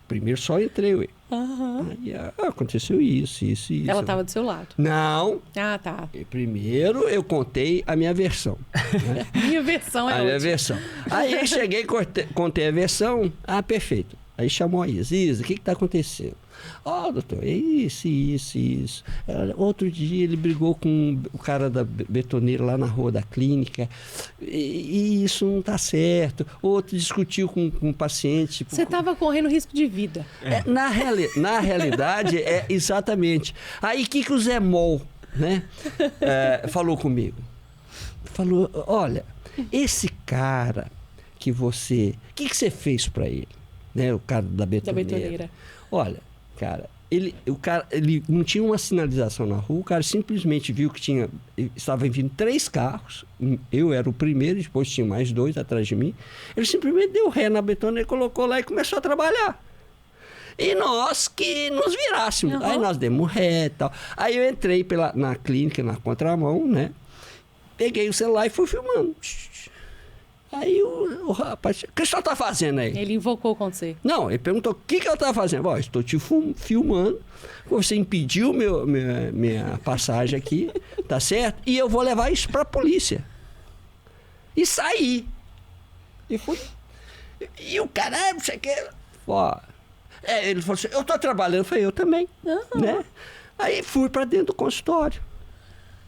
Primeiro só entrei, ué. Aí, aconteceu isso. Ela estava do seu lado? Não. Tá. Primeiro eu contei a minha versão. Né? Minha versão é minha versão. Aí eu cheguei, contei a versão. Perfeito. Aí chamou a Isa, o que está acontecendo? Doutor, é isso. Outro dia ele brigou com o cara da betoneira lá na rua da clínica e isso não está certo. Outro discutiu com um paciente. Você estava correndo risco de vida. Na realidade, exatamente. Aí o que o Zé Mol, né, falou comigo? Falou, olha, esse cara que você... O que você fez para ele? Né, o cara da betoneira. Olha, cara, ele não tinha uma sinalização na rua, o cara simplesmente viu que estavam vindo 3 carros, eu era o primeiro, depois tinha mais 2 atrás de mim, ele simplesmente deu ré na betoneira, colocou lá e começou a trabalhar. E nós que nos virássemos. Aí nós demos ré e tal. Aí eu entrei na clínica, na contramão, né? Peguei o celular e fui filmando. Aí o rapaz, o que você está fazendo aí? Ele invocou com você. Não, ele perguntou, o que eu estava fazendo? Estou te filmando, você impediu minha passagem aqui, tá certo? E eu vou levar isso para a polícia. E saí. E fui. E o cara, você quer... ele falou assim, eu estou trabalhando. Eu falei, eu também. Né? Aí fui para dentro do consultório.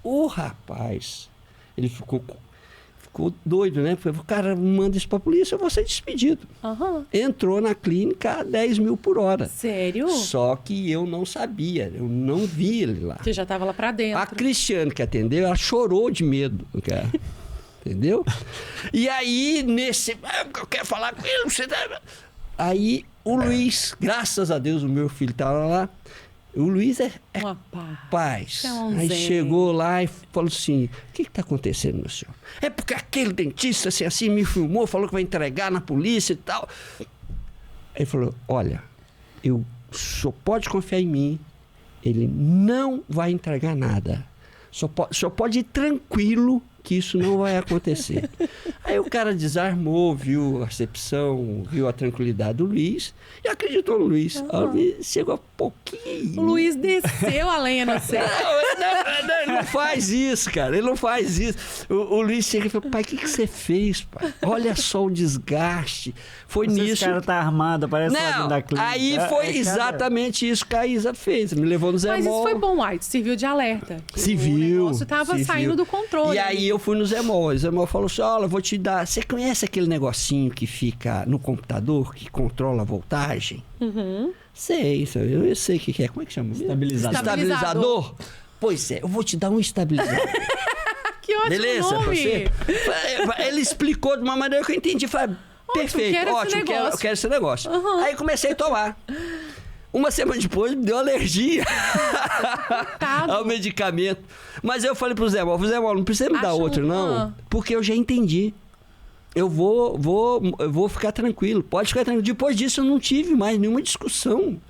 O rapaz, ele ficou doido, né? Falei, o cara manda isso pra polícia, eu vou ser despedido. Entrou na clínica a 10 mil por hora. Sério? Só que eu não sabia, eu não vi ele lá. Você já estava lá pra dentro. A Cristiane que atendeu, ela chorou de medo, cara. Entendeu? E aí, eu quero falar com ele, você tá... Aí, o Luiz, graças a Deus, o meu filho estava lá. O Luiz é paz. Aí chegou lá e falou assim, o que está acontecendo, meu senhor? É porque aquele dentista assim me filmou, falou que vai entregar na polícia e tal. Aí ele falou, olha, só pode confiar em mim, ele não vai entregar nada. Só pode ir tranquilo, que isso não vai acontecer. Aí o cara desarmou, viu a recepção, viu a tranquilidade do Luiz e acreditou no Luiz. Uhum. O Luiz chegou a pouquinho. O Luiz desceu a lenha no céu. Não, ele não faz isso, cara. Ele não faz isso. O Luiz chega e fala, pai, o que você fez, pai? Olha só o desgaste. Foi nisso. Esse cara tá armado, parece lá da clínica. Aí foi exatamente isso que a Isa fez. Me levou no Zé Mas Mol. isso foi bom, White. Serviu de alerta. Serviu. O negócio tava saindo do controle. E aí eu fui no Zé Mol. O Zé Mol falou assim, olha, eu vou te dar... Você conhece aquele negocinho que fica no computador, que controla a voltagem? Uhum. Sei, eu sei o que é. Como é que chama? Estabilizador? Pois é, eu vou te dar um estabilizador. Que ótimo. Beleza, nome. Você? Ele explicou de uma maneira que eu entendi. Falei, perfeito, ótimo, eu quero esse negócio. Uhum. Aí comecei a tomar. Uma semana depois, me deu alergia ao medicamento. Mas eu falei pro Zé Mol, não precisa me dar outro, não, porque eu já entendi. Eu vou ficar tranquilo. Pode ficar tranquilo. Depois disso, eu não tive mais nenhuma discussão.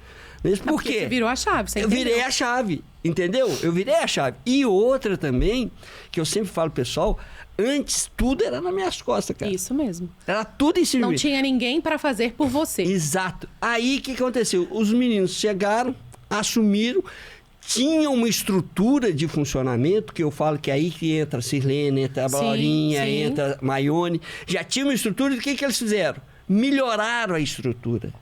Mesmo porque você virou a chave, você entendeu? Eu virei a chave, entendeu? Eu virei a chave. E outra também, que eu sempre falo, pessoal, antes tudo era nas minhas costas, cara. Isso mesmo. Era tudo em cima. Não tinha ninguém para fazer por você. Exato. Aí, o que aconteceu? Os meninos chegaram, assumiram, tinham uma estrutura de funcionamento, que eu falo que aí que entra a Sirlene, entra a Blorinha, entra a Maione. Já tinha uma estrutura, e o que eles fizeram? Melhoraram a estrutura.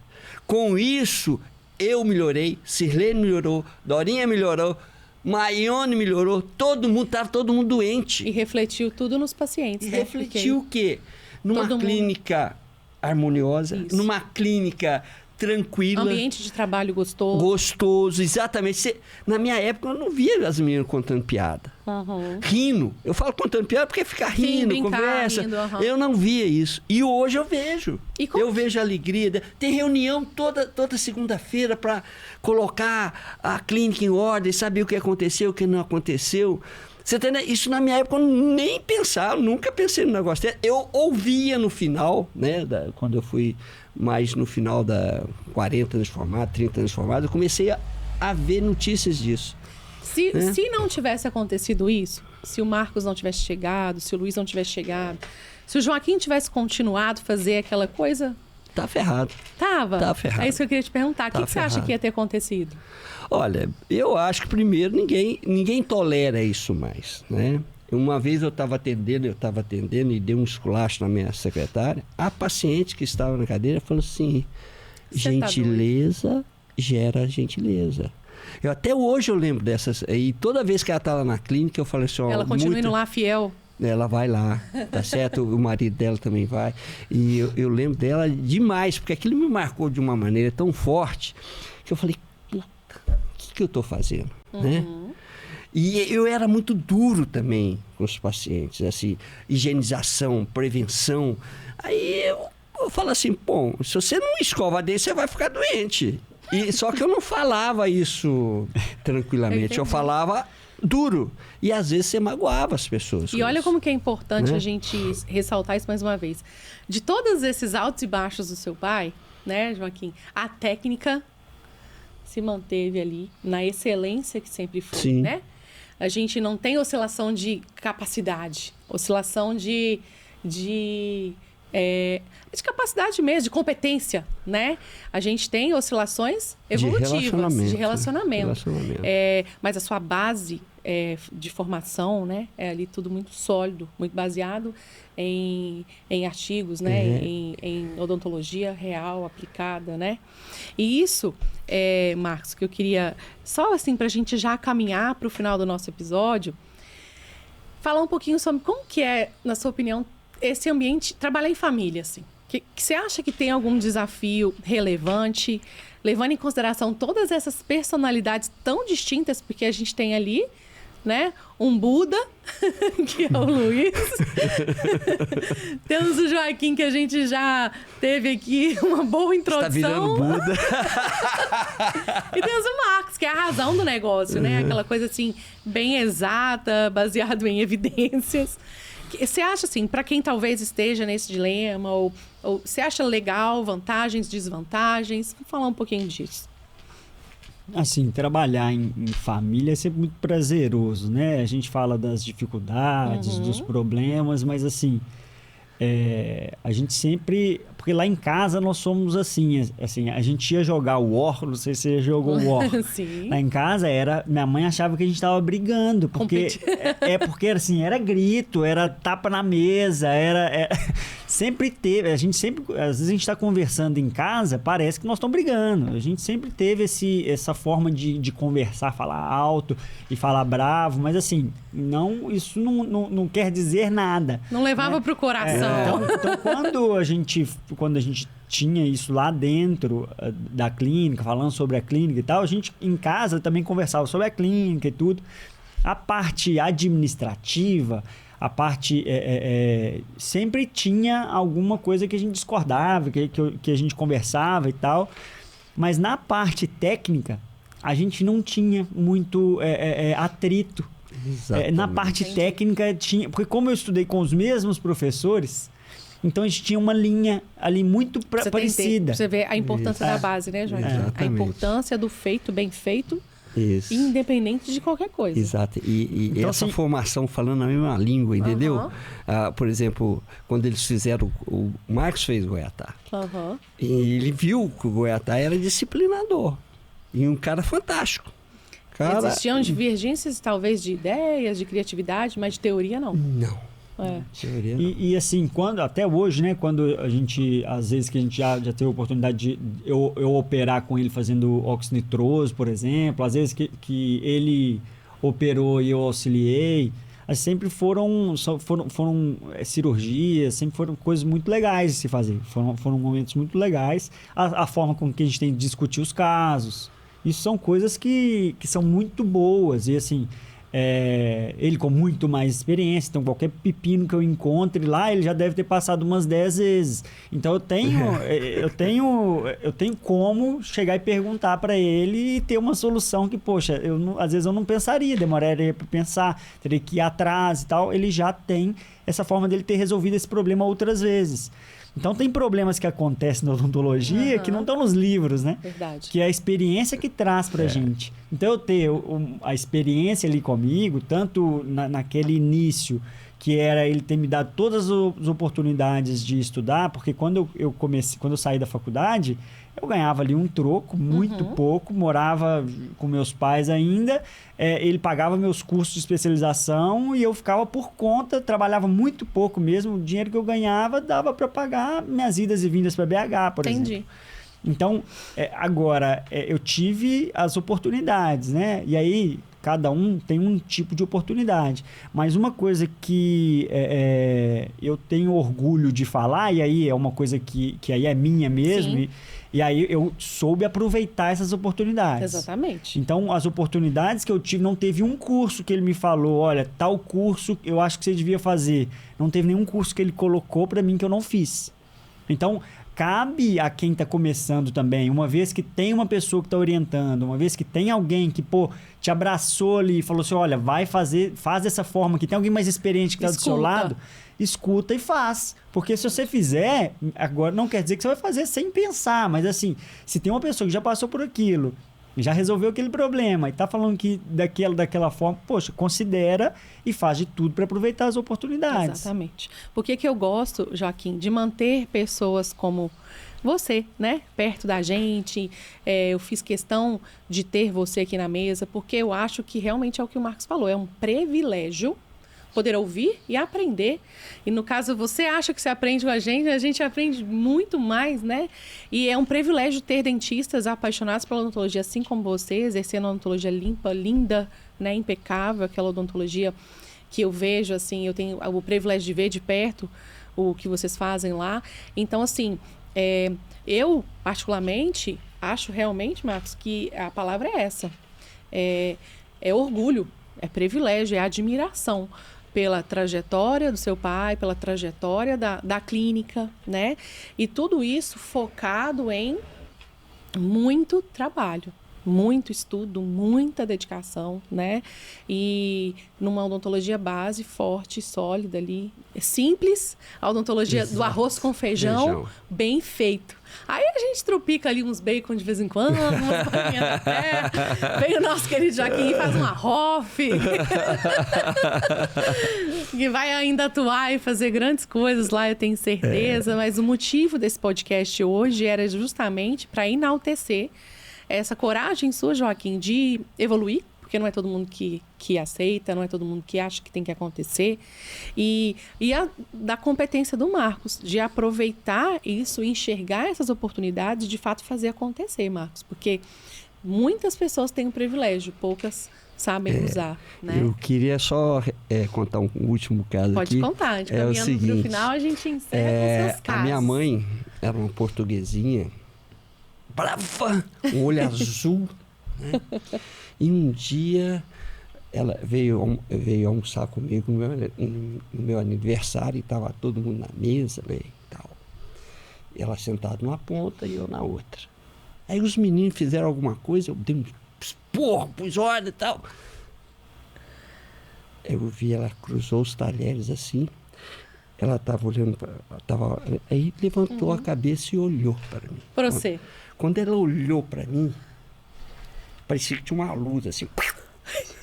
Com isso, eu melhorei, Sirlene melhorou, Dorinha melhorou, Maione melhorou, estava todo mundo doente. E refletiu tudo nos pacientes. E refletiu o quê? Numa clínica harmoniosa, numa clínica tranquila. Ambiente de trabalho gostoso. Gostoso, exatamente. Na minha época, eu não via as meninas contando piada. Uhum. Rindo. Eu falo contando piada porque fica rindo, conversa. Rindo, Eu não via isso. E hoje eu vejo. Eu vejo a alegria. Tem reunião toda segunda-feira para colocar a clínica em ordem, saber o que aconteceu, o que não aconteceu. Você entendeu? Isso na minha época eu nem pensava, nunca pensei no negócio dele. Eu ouvia no final, né? Quando eu fui mais no final da 40 anos formado, 30 anos formado, eu comecei a ver notícias disso. Se não tivesse acontecido isso, se o Marcos não tivesse chegado, se o Luiz não tivesse chegado, se o Joaquim tivesse continuado a fazer aquela coisa... Tá ferrado. Tá ferrado. É isso que eu queria te perguntar. O que você acha que ia ter acontecido? Olha, eu acho que primeiro ninguém tolera isso mais, né? Uma vez eu estava atendendo e dei um esculacho na minha secretária. A paciente que estava na cadeira falou assim, gentileza gera gentileza. Até hoje eu lembro dessas. E toda vez que ela está lá na clínica, eu falo assim... Ela continua indo lá fiel? Ela vai lá, tá certo? O marido dela também vai. E eu lembro dela demais, porque aquilo me marcou de uma maneira tão forte que eu falei, puta, o que eu estou fazendo? Né? E eu era muito duro também com os pacientes, assim, higienização, prevenção. Aí eu falo assim, bom, se você não escova dente, você vai ficar doente. Só que eu não falava isso tranquilamente, eu falava duro. E às vezes você magoava as pessoas. E olha como que é importante a gente ressaltar isso mais uma vez. De todos esses altos e baixos do seu pai, né, Joaquim, a técnica se manteve ali na excelência que sempre foi, né? A gente não tem oscilação de capacidade, oscilação de capacidade mesmo, de competência, né? A gente tem oscilações evolutivas, de relacionamento. Mas a sua base de formação, né? É ali tudo muito sólido, muito baseado em artigos, né? Em odontologia real, aplicada, né? E isso, Marcos, que eu queria, só assim, para a gente já caminhar para o final do nosso episódio, falar um pouquinho sobre como que é, na sua opinião, esse ambiente, trabalhar em família, assim. Que você acha que tem algum desafio relevante, levando em consideração todas essas personalidades tão distintas, porque a gente tem ali, né, um Buda, que é o Luiz. Temos o Joaquim, que a gente já teve aqui uma boa introdução. Está virando Buda. E temos o Marcos, que é a razão do negócio, né? Aquela coisa assim, bem exata, baseado em evidências. Você acha, assim, para quem talvez esteja nesse dilema, ou você acha legal, vantagens, desvantagens? Vamos falar um pouquinho disso. Assim, trabalhar em família é sempre muito prazeroso, né? A gente fala das dificuldades, dos problemas, mas assim, a gente sempre... Porque lá em casa nós somos assim, a gente ia jogar War, não sei se você jogou War. Sim. Lá em casa minha mãe achava que a gente estava brigando, porque porque assim, era grito, era tapa na mesa, sempre teve, às vezes a gente está conversando em casa, parece que nós estamos brigando. A gente sempre teve essa forma de conversar, falar alto e falar bravo, mas assim, isso não quer dizer nada. Não levava pro coração. Então quando a gente tinha isso lá dentro da clínica, falando sobre a clínica e tal, a gente em casa também conversava sobre a clínica e tudo. A parte administrativa, a parte... sempre tinha alguma coisa que a gente discordava, que a gente conversava e tal. Mas na parte técnica, a gente não tinha muito atrito. Na parte técnica tinha... Porque como eu estudei com os mesmos professores... Então, a gente tinha uma linha ali muito parecida. Você vê a importância da base, né, Joaquim? A importância do feito, bem feito, independente de qualquer coisa. Exato. E então, essa formação falando a mesma língua, entendeu? Por exemplo, quando eles fizeram... O Marcos fez Goiatá. E ele viu que o Goiatá era disciplinador. E um cara fantástico. Existiam divergências, talvez, de ideias, de criatividade, mas de teoria, não. Não. E assim, até hoje, né, quando a gente, às vezes que a gente já teve a oportunidade de eu operar com ele fazendo óxido nitroso, por exemplo, às vezes que ele operou e eu auxiliei, sempre foram cirurgias, sempre foram coisas muito legais de se fazer, foram momentos muito legais, a forma com que a gente tem de discutir os casos, isso são coisas que são muito boas, e assim... ele com muito mais experiência, então qualquer pepino que eu encontre lá, ele já deve ter passado umas 10 vezes. Então eu tenho como chegar e perguntar para ele e ter uma solução que, poxa, às vezes eu não pensaria, demoraria para pensar, teria que ir atrás e tal. Ele já tem essa forma dele ter resolvido esse problema outras vezes. Então, tem problemas que acontecem na odontologia que não estão nos livros, né? Verdade. Que é a experiência que traz pra gente. Então, eu tenho a experiência ali comigo, tanto naquele início, que era ele ter me dado todas as oportunidades de estudar, porque quando eu saí da faculdade, eu ganhava ali um troco, muito pouco, morava com meus pais ainda, ele pagava meus cursos de especialização e eu ficava por conta, trabalhava muito pouco mesmo, o dinheiro que eu ganhava dava para pagar minhas idas e vindas para BH, por exemplo. Então, agora, eu tive as oportunidades, né? E aí, cada um tem um tipo de oportunidade. Mas uma coisa que eu tenho orgulho de falar, e aí é uma coisa que aí é minha mesmo, e aí eu soube aproveitar essas oportunidades. Exatamente. Então, as oportunidades que eu tive, não teve um curso que ele me falou, olha, tal curso eu acho que você devia fazer. Não teve nenhum curso que ele colocou para mim que eu não fiz. Então, cabe a quem está começando também, uma vez que tem uma pessoa que está orientando, uma vez que tem alguém que, te abraçou ali e falou assim, olha, faz dessa forma aqui, tem alguém mais experiente que está do seu lado, escuta e faz. Porque se você fizer, agora não quer dizer que você vai fazer sem pensar, mas assim, se tem uma pessoa que já passou por aquilo, já resolveu aquele problema e está falando que daquela forma, poxa, considera e faz de tudo para aproveitar as oportunidades. Exatamente. Por que eu gosto, Joaquim, de manter pessoas como você, né, perto da gente? Eu fiz questão de ter você aqui na mesa, porque eu acho que realmente é o que o Marcos falou, é um privilégio poder ouvir e aprender. E no caso, você acha que você aprende com a gente aprende muito mais, né? E é um privilégio ter dentistas apaixonados pela odontologia, assim como você, exercendo uma odontologia limpa, linda, né? Impecável, aquela odontologia que eu vejo, assim, eu tenho o privilégio de ver de perto o que vocês fazem lá. Então, assim, eu, particularmente, acho realmente, Marcos, que a palavra é essa. É orgulho, é privilégio, é admiração pela trajetória do seu pai, pela trajetória da clínica, né? E tudo isso focado em muito trabalho. muito estudo, muita dedicação, né? E numa odontologia base, forte, sólida ali, simples, a odontologia do arroz com feijão, bem feito. Aí a gente tropica ali uns bacon de vez em quando, umas farinhas da terra, vem o nosso querido Joaquim e faz uma ROF, que vai ainda atuar e fazer grandes coisas lá, eu tenho certeza, mas o motivo desse podcast hoje era justamente para enaltecer essa coragem sua, Joaquim, de evoluir, porque não é todo mundo que aceita, não é todo mundo que acha que tem que acontecer, e da competência do Marcos, de aproveitar isso, enxergar essas oportunidades, de fato fazer acontecer, Marcos, porque muitas pessoas têm o privilégio, poucas sabem usar, né? Eu queria só contar um último caso. Pode aqui. contar, a gente é o seguinte, pro final, a gente encerra com seus casos. A minha mãe era uma portuguesinha, brava, um olho azul, né? E um dia ela veio almoçar comigo no meu aniversário e estava todo mundo na mesa, né, e tal. Ela sentada numa ponta e eu na outra. Aí os meninos fizeram alguma coisa, eu dei um esporro, pus ordem e tal. Eu vi, ela cruzou os talheres assim, ela estava olhando aí levantou a cabeça e olhou para mim. Para você. Quando ela olhou para mim, parecia que tinha uma luz assim,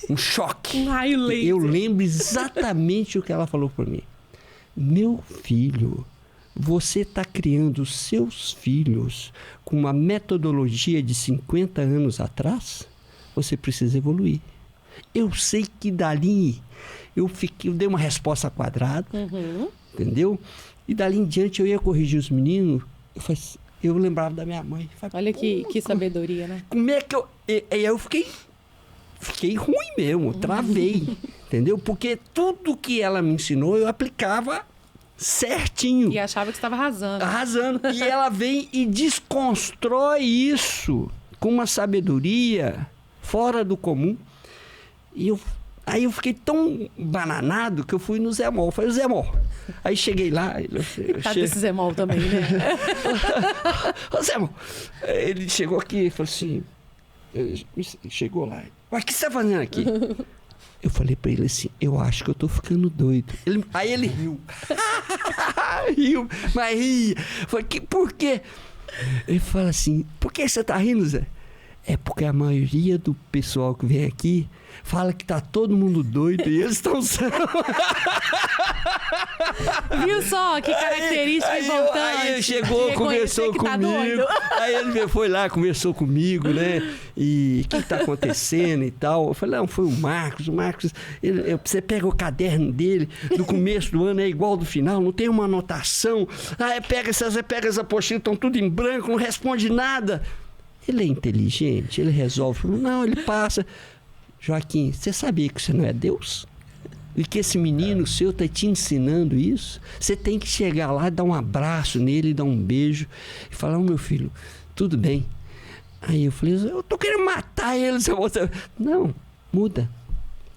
um choque. Um raio laser. Eu lembro exatamente o que ela falou para mim. Meu filho, você está criando os seus filhos com uma metodologia de 50 anos atrás? Você precisa evoluir. Eu sei que dali eu dei uma resposta quadrada, entendeu? E dali em diante eu ia corrigir os meninos. Eu lembrava da minha mãe. Olha que sabedoria, né? Como é que eu... E aí eu fiquei ruim mesmo, travei, entendeu? Porque tudo que ela me ensinou eu aplicava certinho. E achava que estava arrasando. Arrasando. E ela vem e desconstrói isso com uma sabedoria fora do comum. E aí eu fiquei tão bananado que eu fui no Zé Mol. Falei, Zé Mol. Aí cheguei lá... Cadê esse Zé Mol também, né? Ô, Zé Mol. Ele chegou aqui e falou assim... Chegou lá. Mas o que você está fazendo aqui? Eu falei para ele assim, eu acho que eu tô ficando doido. Aí ele riu. Riu, mas ria. Falei, por quê? Ele fala assim, por que você tá rindo, Zé? É porque a maioria do pessoal que vem aqui fala que tá todo mundo doido e eles estão sendo. Viu só que característica importante? Aí ele chegou, conversou comigo. Aí ele foi lá, conversou comigo, né? E o que tá acontecendo e tal. Eu falei, não, foi o Marcos. O Marcos, você pega o caderno dele do começo do ano, é igual do final, não tem uma anotação. Aí pega essa apostila, estão tudo em branco, não responde nada. Ele é inteligente, ele resolve. Não, ele passa. Joaquim, você sabia que você não é Deus? E que esse menino seu está te ensinando isso? Você tem que chegar lá, dar um abraço nele, dar um beijo e falar, meu filho, tudo bem. Aí eu falei, eu tô querendo matar ele. Não, muda.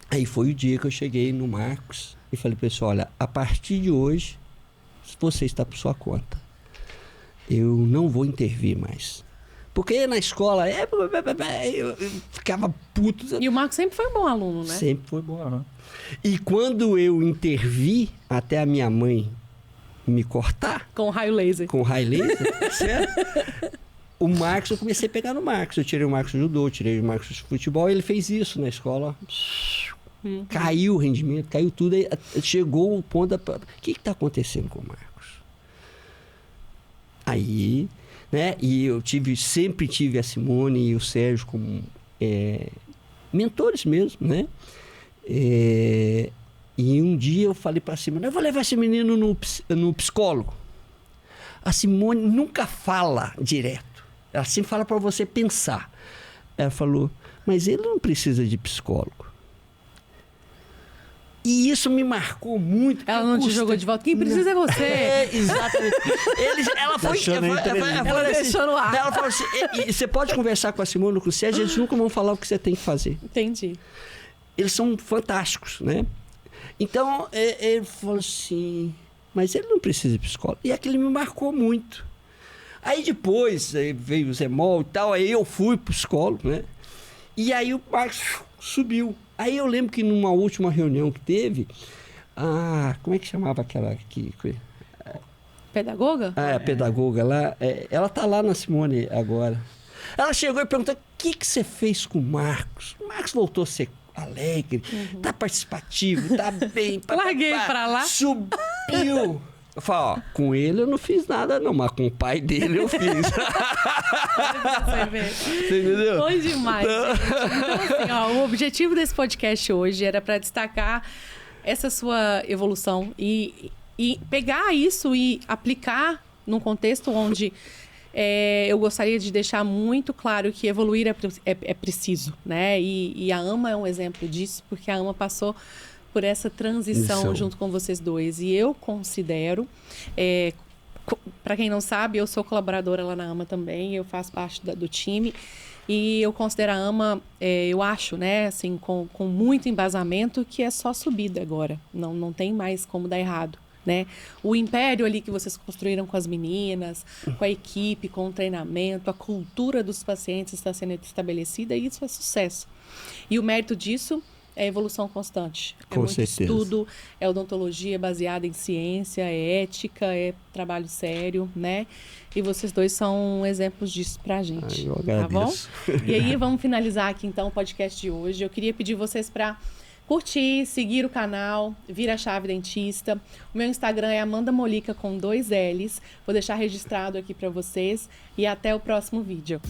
Aí foi o dia que eu cheguei no Marcos e falei, pessoal, olha, a partir de hoje, você está por sua conta. Eu não vou intervir mais. Porque na escola, eu ficava puto. E o Marcos sempre foi um bom aluno, né? Sempre foi bom aluno. E quando eu intervi, até a minha mãe me cortar... Com raio laser. Com raio laser, certo? O Marcos, eu comecei a pegar no Marcos. Eu tirei o Marcos de judô, tirei o Marcos de futebol. Ele fez isso na escola. Caiu o rendimento, caiu tudo. Aí chegou o ponto da... O que está acontecendo com o Marcos? Aí... Né? E eu sempre tive a Simone e o Sérgio como mentores mesmo, né? E um dia eu falei para a Simone, eu vou levar esse menino no psicólogo. A Simone nunca fala direto, ela sempre fala para você pensar. Ela falou, mas ele não precisa de psicólogo. E isso me marcou muito. Ela não te jogou de volta. Quem precisa é você. Exatamente. Ela deixou no ar. Ela falou assim, você pode conversar com a Simone ou com o Sérgio, eles nunca vão falar o que você tem que fazer. Entendi. Eles são fantásticos, né? Então, ele falou assim, mas ele não precisa de psicólogo. E aquilo me marcou muito. Aí depois veio o Zemol e tal, aí eu fui pro psicólogo, né? E aí o Marcos subiu. Aí eu lembro que numa última reunião que teve, como é que chamava aquela aqui? Pedagoga? A pedagoga lá, ela tá lá na Simone agora. Ela chegou e perguntou, o que você fez com o Marcos? O Marcos voltou a ser alegre, tá participativo, tá bem. Larguei pra lá. Subiu. Eu falo, com ele eu não fiz nada não, mas com o pai dele eu fiz. Você entendeu? Foi demais, gente. Então, assim, o objetivo desse podcast hoje era para destacar essa sua evolução e pegar isso e aplicar num contexto onde eu gostaria de deixar muito claro que evoluir é preciso, né? E a AMA é um exemplo disso, porque a AMA passou por essa transição junto com vocês dois. E eu considero, para quem não sabe, eu sou colaboradora lá na AMA também, eu faço parte do time. E eu considero a AMA, eu acho, né, assim, com muito embasamento, que é só subida agora. Não tem mais como dar errado, né? O império ali que vocês construíram com as meninas, com a equipe, com o treinamento, a cultura dos pacientes está sendo estabelecida e isso é sucesso. E o mérito disso é evolução constante. Com muito certeza. Estudo, é odontologia baseada em ciência, é ética, é trabalho sério, né? E vocês dois são exemplos disso pra gente. Eu tá bom? agradeço. E aí, vamos finalizar aqui então o podcast de hoje. Eu queria pedir vocês para curtir, seguir o canal, Vira Chave Dentista. O meu Instagram é Amanda Molica com 2 L's. Vou deixar registrado aqui para vocês e até o próximo vídeo.